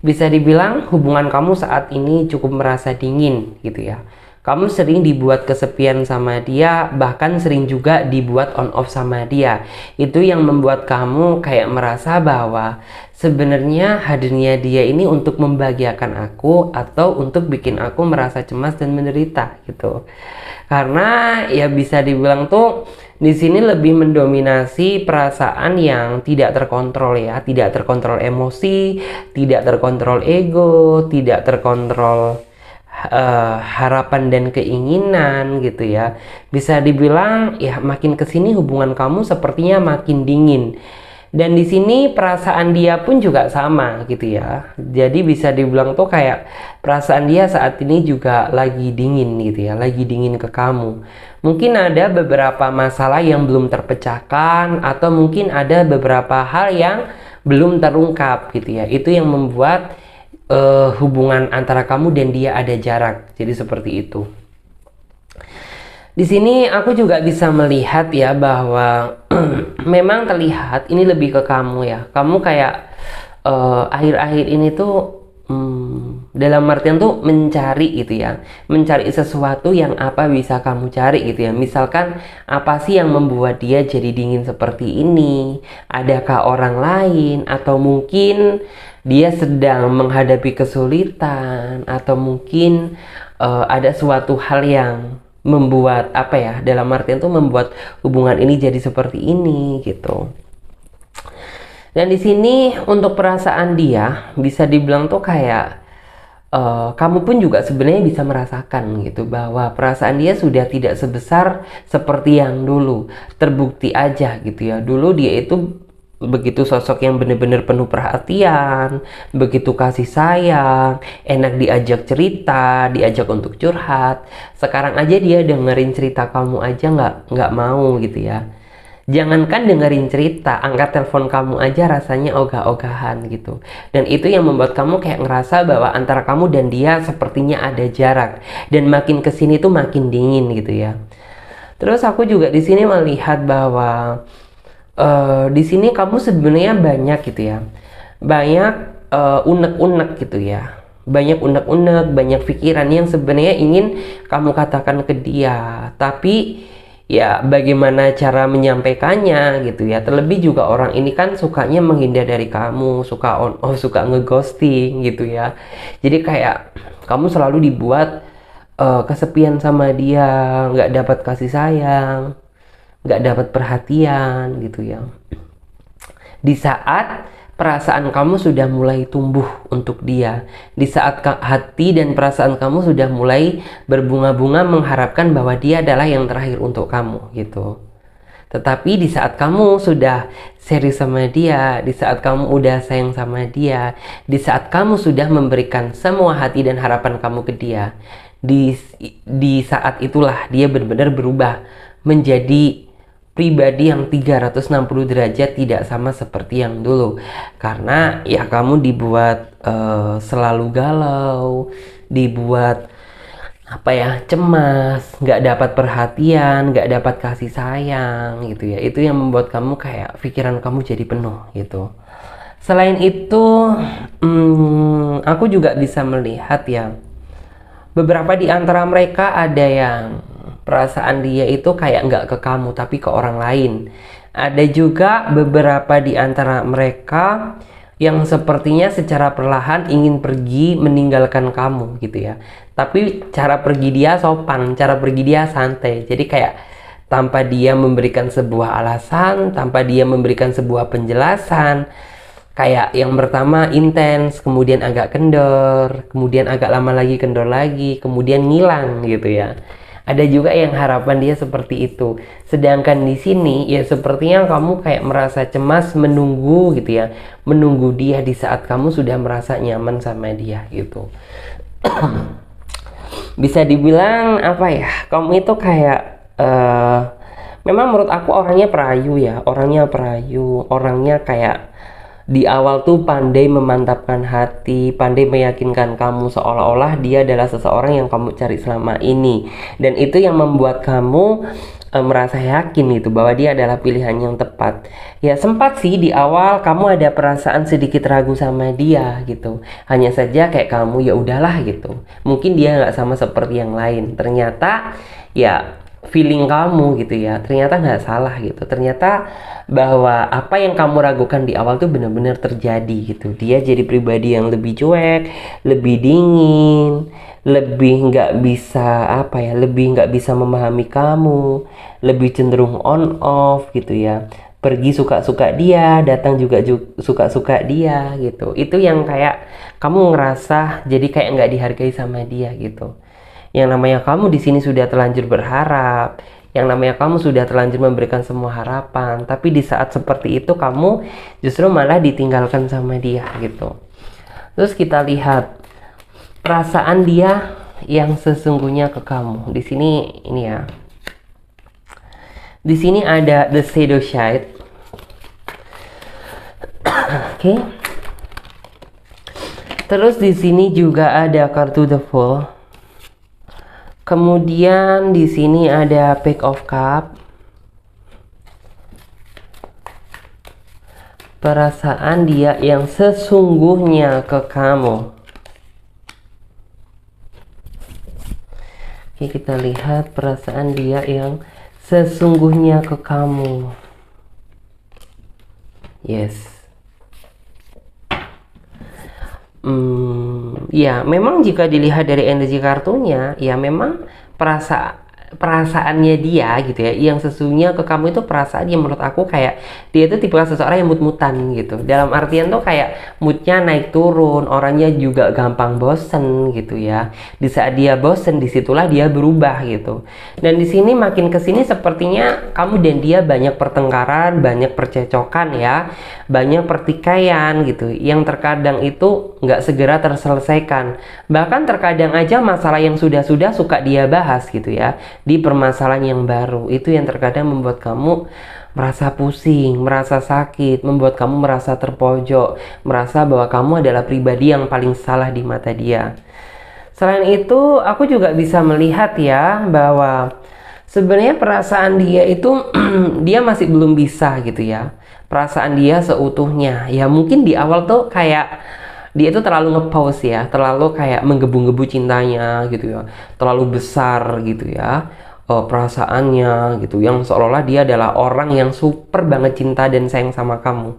bisa dibilang hubungan kamu saat ini cukup merasa dingin gitu ya. Kamu sering dibuat kesepian sama dia, bahkan sering juga dibuat on off sama dia. Itu yang membuat kamu kayak merasa bahwa sebenarnya hadirnya dia ini untuk membahagiakan aku atau untuk bikin aku merasa cemas dan menderita gitu. Karena ya bisa dibilang tuh di sini lebih mendominasi perasaan yang tidak terkontrol ya, tidak terkontrol emosi, tidak terkontrol ego, tidak terkontrol harapan dan keinginan gitu ya. Bisa dibilang ya makin kesini hubungan kamu sepertinya makin dingin. Dan di sini perasaan dia pun juga sama gitu ya. Jadi bisa dibilang tuh kayak perasaan dia saat ini juga lagi dingin gitu ya, lagi dingin ke kamu. Mungkin ada beberapa masalah yang belum terpecahkan atau mungkin ada beberapa hal yang belum terungkap gitu ya. Itu yang membuat hubungan antara kamu dan dia ada jarak. Jadi seperti itu. Di sini aku juga bisa melihat ya bahwa memang terlihat ini lebih ke kamu ya. Kamu kayak akhir-akhir ini tuh dalam artian tuh mencari gitu ya, mencari sesuatu yang apa bisa kamu cari gitu ya. Misalkan apa sih yang membuat dia jadi dingin seperti ini? Adakah orang lain atau mungkin dia sedang menghadapi kesulitan atau mungkin ada suatu hal yang membuat apa ya, dalam artian tuh membuat hubungan ini jadi seperti ini gitu. Dan di sini untuk perasaan dia bisa dibilang tuh kayak kamu pun juga sebenarnya bisa merasakan gitu bahwa perasaan dia sudah tidak sebesar seperti yang dulu. Terbukti aja gitu ya. Dulu dia itu begitu sosok yang benar-benar penuh perhatian, begitu kasih sayang, enak diajak cerita, diajak untuk curhat. Sekarang aja dia dengerin cerita kamu aja nggak mau gitu ya. Jangankan dengerin cerita, angkat telepon kamu aja rasanya ogah-ogahan gitu. Dan itu yang membuat kamu kayak ngerasa bahwa antara kamu dan dia sepertinya ada jarak. Dan makin kesini tuh makin dingin gitu ya. Terus aku juga di sini melihat bahwa di sini kamu sebenarnya banyak gitu ya, banyak unek-unek gitu ya, banyak unek-unek, banyak pikiran yang sebenarnya ingin kamu katakan ke dia, tapi ya bagaimana cara menyampaikannya gitu ya. Terlebih juga orang ini kan sukanya menghindar dari kamu, suka on off, suka ngeghosting gitu ya. Jadi kayak kamu selalu dibuat kesepian sama dia, nggak dapat kasih sayang, nggak dapat perhatian gitu ya. Di saat perasaan kamu sudah mulai tumbuh untuk dia, di saat hati dan perasaan kamu sudah mulai berbunga-bunga mengharapkan bahwa dia adalah yang terakhir untuk kamu gitu. Tetapi di saat kamu sudah serius sama dia, di saat kamu udah sayang sama dia, di saat kamu sudah memberikan semua hati dan harapan kamu ke dia, di saat itulah dia benar-benar berubah menjadi pribadi yang 360 derajat tidak sama seperti yang dulu. Karena ya kamu dibuat selalu galau, dibuat apa ya, cemas, nggak dapat perhatian, nggak dapat kasih sayang gitu ya. Itu yang membuat kamu kayak pikiran kamu jadi penuh gitu. Selain itu aku juga bisa melihat ya, beberapa di antara mereka ada yang perasaan dia itu kayak nggak ke kamu tapi ke orang lain. Ada juga beberapa di antara mereka yang sepertinya secara perlahan ingin pergi meninggalkan kamu gitu ya. Tapi cara pergi dia sopan, cara pergi dia santai. Jadi kayak tanpa dia memberikan sebuah alasan, tanpa dia memberikan sebuah penjelasan. Kayak yang pertama intens, kemudian agak kendor, kemudian agak lama lagi kendor lagi, kemudian ngilang gitu ya. Ada juga yang harapan dia seperti itu. Sedangkan di sini ya sepertinya kamu kayak merasa cemas menunggu gitu ya. Menunggu dia di saat kamu sudah merasa nyaman sama dia gitu. Bisa dibilang apa ya, kamu itu kayak memang menurut aku orangnya perayu ya. Orangnya perayu, orangnya kayak Di awal tuh pandai memantapkan hati, pandai meyakinkan kamu seolah-olah dia adalah seseorang yang kamu cari selama ini. Dan itu yang membuat kamu merasa yakin gitu bahwa dia adalah pilihan yang tepat. Ya sempat sih di awal kamu ada perasaan sedikit ragu sama dia gitu. Hanya saja kayak kamu ya udahlah gitu. Mungkin dia nggak sama seperti yang lain. Ternyata ya feeling kamu gitu ya, ternyata nggak salah gitu. Ternyata bahwa apa yang kamu ragukan di awal tuh benar-benar terjadi gitu. Dia jadi pribadi yang lebih cuek, lebih dingin, lebih nggak bisa apa ya, lebih nggak bisa memahami kamu, lebih cenderung on off gitu ya. Pergi suka-suka dia, datang juga suka-suka dia gitu. Itu yang kayak kamu ngerasa jadi kayak nggak dihargai sama dia gitu. Yang namanya kamu di sini sudah terlanjur berharap, yang namanya kamu sudah terlanjur memberikan semua harapan, tapi di saat seperti itu kamu justru malah ditinggalkan sama dia gitu. Terus kita lihat perasaan dia yang sesungguhnya ke kamu. Di sini ini ya. Di sini ada the shadow side. Oke. Terus di sini juga ada kartu the Fool. Kemudian di sini ada Page of Cup. Perasaan dia yang sesungguhnya ke kamu. Oke, kita lihat perasaan dia yang sesungguhnya ke kamu. Yes. Ya memang jika dilihat dari energi kartunya, ya memang perasaannya dia gitu ya, yang sesungguhnya ke kamu itu perasaan yang menurut aku kayak dia itu tipe seseorang yang mut-mutan gitu. Dalam artian tuh kayak moodnya naik turun, orangnya juga gampang bosen gitu ya. Di saat dia bosen, disitulah dia berubah gitu. Dan di sini makin kesini sepertinya kamu dan dia banyak pertengkaran, banyak percecokan ya, banyak pertikaian gitu, yang terkadang itu nggak segera terselesaikan. Bahkan terkadang aja masalah yang sudah-sudah suka dia bahas gitu ya, di permasalahan yang baru. Itu yang terkadang membuat kamu merasa pusing, merasa sakit, membuat kamu merasa terpojok, merasa bahwa kamu adalah pribadi yang paling salah di mata dia. Selain itu, aku juga bisa melihat ya bahwa sebenarnya perasaan dia itu dia masih belum bisa gitu ya. Perasaan dia seutuhnya. Ya mungkin di awal tuh kayak dia itu terlalu nge-pause ya, terlalu kayak menggebu-gebu cintanya gitu ya, terlalu besar gitu ya perasaannya gitu, yang seolah-olah dia adalah orang yang super banget cinta dan sayang sama kamu.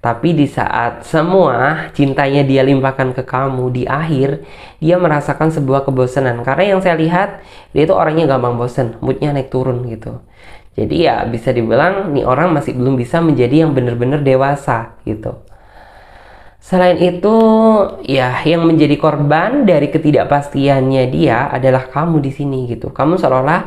Tapi di saat semua cintanya dia limpahkan ke kamu, di akhir dia merasakan sebuah kebosanan. Karena yang saya lihat dia itu orangnya gampang bosen, moodnya naik turun gitu. Jadi ya bisa dibilang nih orang masih belum bisa menjadi yang benar-benar dewasa gitu. Selain itu, ya yang menjadi korban dari ketidakpastiannya dia adalah kamu di sini gitu. Kamu seolah-olah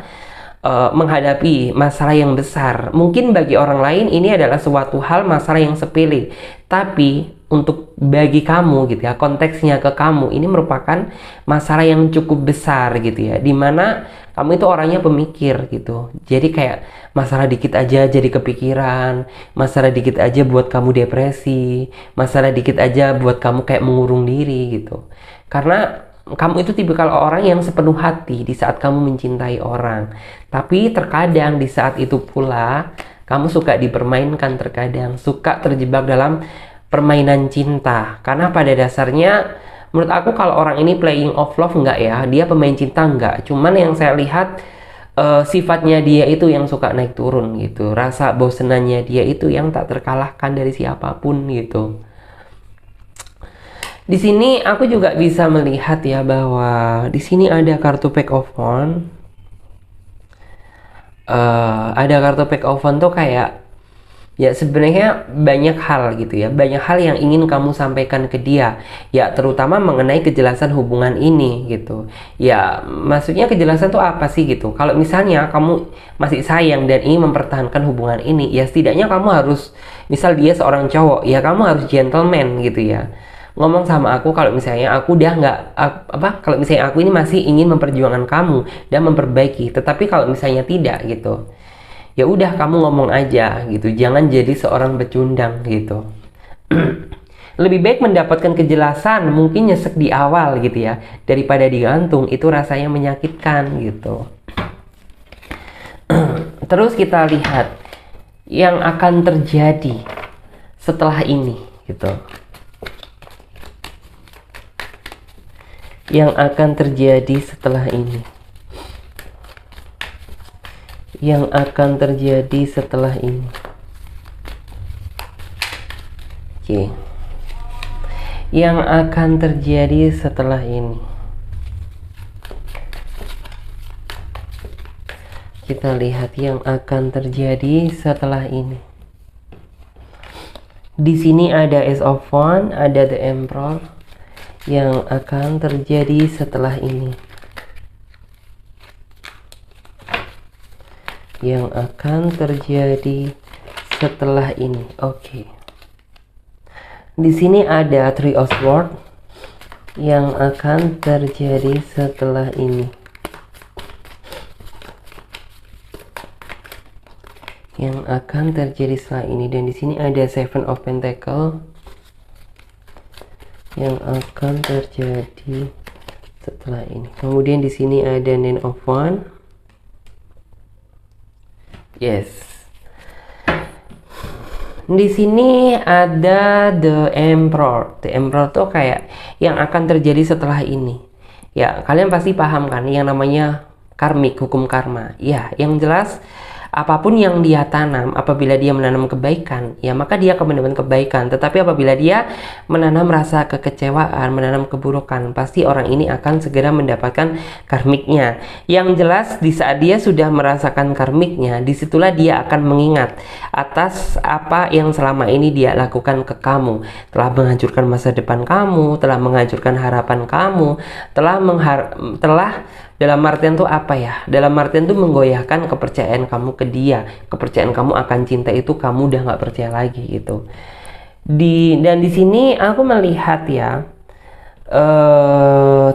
menghadapi masalah yang besar. Mungkin bagi orang lain ini adalah suatu hal masalah yang sepele, tapi untuk bagi kamu gitu ya, konteksnya ke kamu ini merupakan masalah yang cukup besar gitu ya, dimana kamu itu orangnya pemikir gitu. Jadi kayak masalah dikit aja jadi kepikiran, masalah dikit aja buat kamu depresi, masalah dikit aja buat kamu kayak mengurung diri gitu. Karena kamu itu tipikal orang yang sepenuh hati di saat kamu mencintai orang. Tapi terkadang di saat itu pula kamu suka dipermainkan, terkadang suka terjebak dalam permainan cinta. Karena pada dasarnya menurut aku kalau orang ini playing of love enggak ya, dia pemain cinta enggak. Cuman yang saya lihat sifatnya dia itu yang suka naik turun gitu. Rasa bosenannya dia itu yang tak terkalahkan dari siapapun gitu. Di sini aku juga bisa melihat ya bahwa di sini ada kartu Page of Wands. Ada kartu Page of Wands tuh kayak ya sebenarnya banyak hal gitu ya, banyak hal yang ingin kamu sampaikan ke dia ya, terutama mengenai kejelasan hubungan ini gitu ya. Maksudnya kejelasan tuh apa sih gitu? Kalau misalnya kamu masih sayang dan ingin mempertahankan hubungan ini, ya setidaknya kamu harus, misal dia seorang cowok ya, kamu harus gentleman gitu ya, ngomong sama aku kalau misalnya aku udah nggak kalau misalnya aku ini masih ingin memperjuangkan kamu dan memperbaiki, tetapi kalau misalnya tidak gitu, ya udah kamu ngomong aja gitu, jangan jadi seorang pecundang gitu. Lebih baik mendapatkan kejelasan, mungkin nyesek di awal gitu ya, daripada digantung, itu rasanya menyakitkan gitu. Terus kita lihat yang akan terjadi setelah ini gitu. Yang akan terjadi setelah ini. Yang akan terjadi setelah ini. Oke. Yang akan terjadi setelah ini. Kita lihat yang akan terjadi setelah ini. Di sini ada Ace of Wands, ada The Emperor. Yang akan terjadi setelah ini. Yang akan terjadi setelah ini. Oke. Di sini ada Three of Swords. Yang akan terjadi setelah ini. Yang akan terjadi setelah ini. Dan di sini ada Seven of Pentacles yang akan terjadi setelah ini. Kemudian di sini ada Nine of Wands. Yes. Di sini ada The Emperor. The Emperor tuh kayak yang akan terjadi setelah ini. Ya, kalian pasti paham kan yang namanya karmik, hukum karma. Ya, yang jelas apapun yang dia tanam, apabila dia menanam kebaikan, ya maka dia akan mendapatkan kebaikan. Tetapi apabila dia menanam rasa kekecewaan, menanam keburukan, pasti orang ini akan segera mendapatkan karmiknya. Yang jelas di saat dia sudah merasakan karmiknya, disitulah dia akan mengingat atas apa yang selama ini dia lakukan ke kamu. Telah menghancurkan masa depan kamu, telah menghancurkan harapan kamu, telah dalam artian tuh apa ya? Dalam artian tuh menggoyahkan kepercayaan kamu ke dia, kepercayaan kamu akan cinta itu kamu udah nggak percaya lagi gitu. Dan di sini aku melihat ya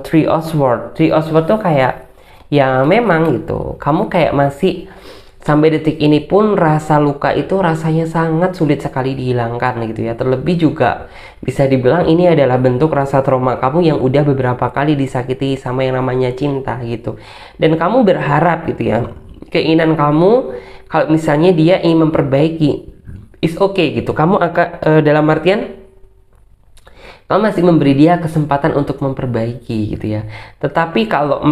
Three of Swords. Three of Swords tuh kayak ya memang gitu. Kamu kayak masih sampai detik ini pun rasa luka itu rasanya sangat sulit sekali dihilangkan gitu ya. Terlebih juga bisa dibilang ini adalah bentuk rasa trauma kamu yang udah beberapa kali disakiti sama yang namanya cinta gitu. Dan kamu berharap gitu ya, keinginan kamu kalau misalnya dia ingin memperbaiki, is okay gitu. Kamu akan dalam artian kamu masih memberi dia kesempatan untuk memperbaiki gitu ya. Tetapi kalau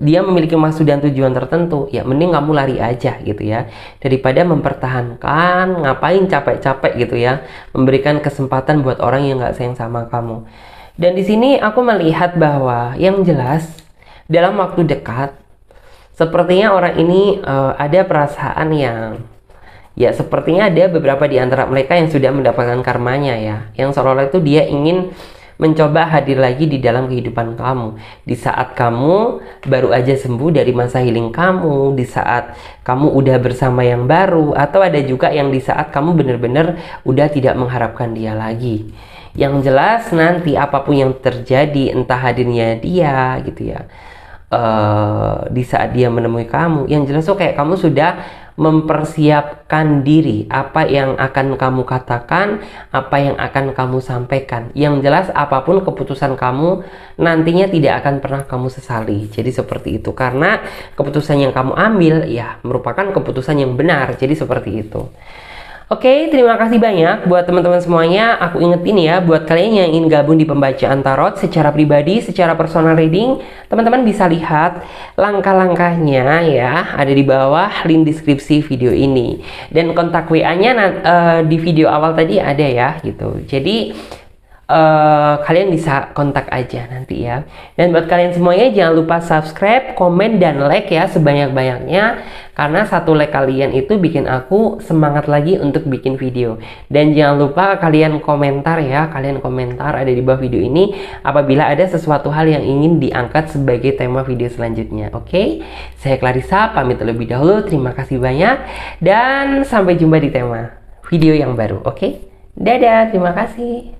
dia memiliki maksud dan tujuan tertentu, ya mending kamu lari aja gitu ya. Daripada mempertahankan, ngapain capek-capek gitu ya. Memberikan kesempatan buat orang yang nggak sayang sama kamu. Dan di sini aku melihat bahwa yang jelas dalam waktu dekat, sepertinya orang ini ada perasaan yang ya sepertinya ada beberapa di antara mereka yang sudah mendapatkan karmanya ya. Yang seolah-olah itu dia ingin mencoba hadir lagi di dalam kehidupan kamu. Di saat kamu baru aja sembuh dari masa healing kamu. Di saat kamu udah bersama yang baru. Atau ada juga yang di saat kamu benar-benar udah tidak mengharapkan dia lagi. Yang jelas nanti apapun yang terjadi, entah hadirnya dia gitu ya, di saat dia menemui kamu, yang jelas tuh kayak kamu sudah mempersiapkan diri, apa yang akan kamu katakan, apa yang akan kamu sampaikan. Yang jelas apapun keputusan kamu nantinya tidak akan pernah kamu sesali. Jadi seperti itu, karena keputusan yang kamu ambil ya merupakan keputusan yang benar. Jadi seperti itu. Oke, terima kasih banyak buat teman-teman semuanya. Aku ingetin ya, buat kalian yang ingin gabung di pembacaan tarot secara pribadi, secara personal reading, teman-teman bisa lihat langkah-langkahnya ya, ada di bawah link deskripsi video ini. Dan kontak WA-nya di video awal tadi ada ya, gitu. Jadi kalian bisa kontak aja nanti ya. Dan buat kalian semuanya jangan lupa subscribe, komen, dan like ya sebanyak-banyaknya. Karena satu like kalian itu bikin aku semangat lagi untuk bikin video. Dan jangan lupa kalian komentar ya. Kalian komentar ada di bawah video ini apabila ada sesuatu hal yang ingin diangkat sebagai tema video selanjutnya. Oke? Saya Clarissa pamit terlebih dahulu. Terima kasih banyak. Dan sampai jumpa di tema video yang baru. Oke? Dadah, terima kasih.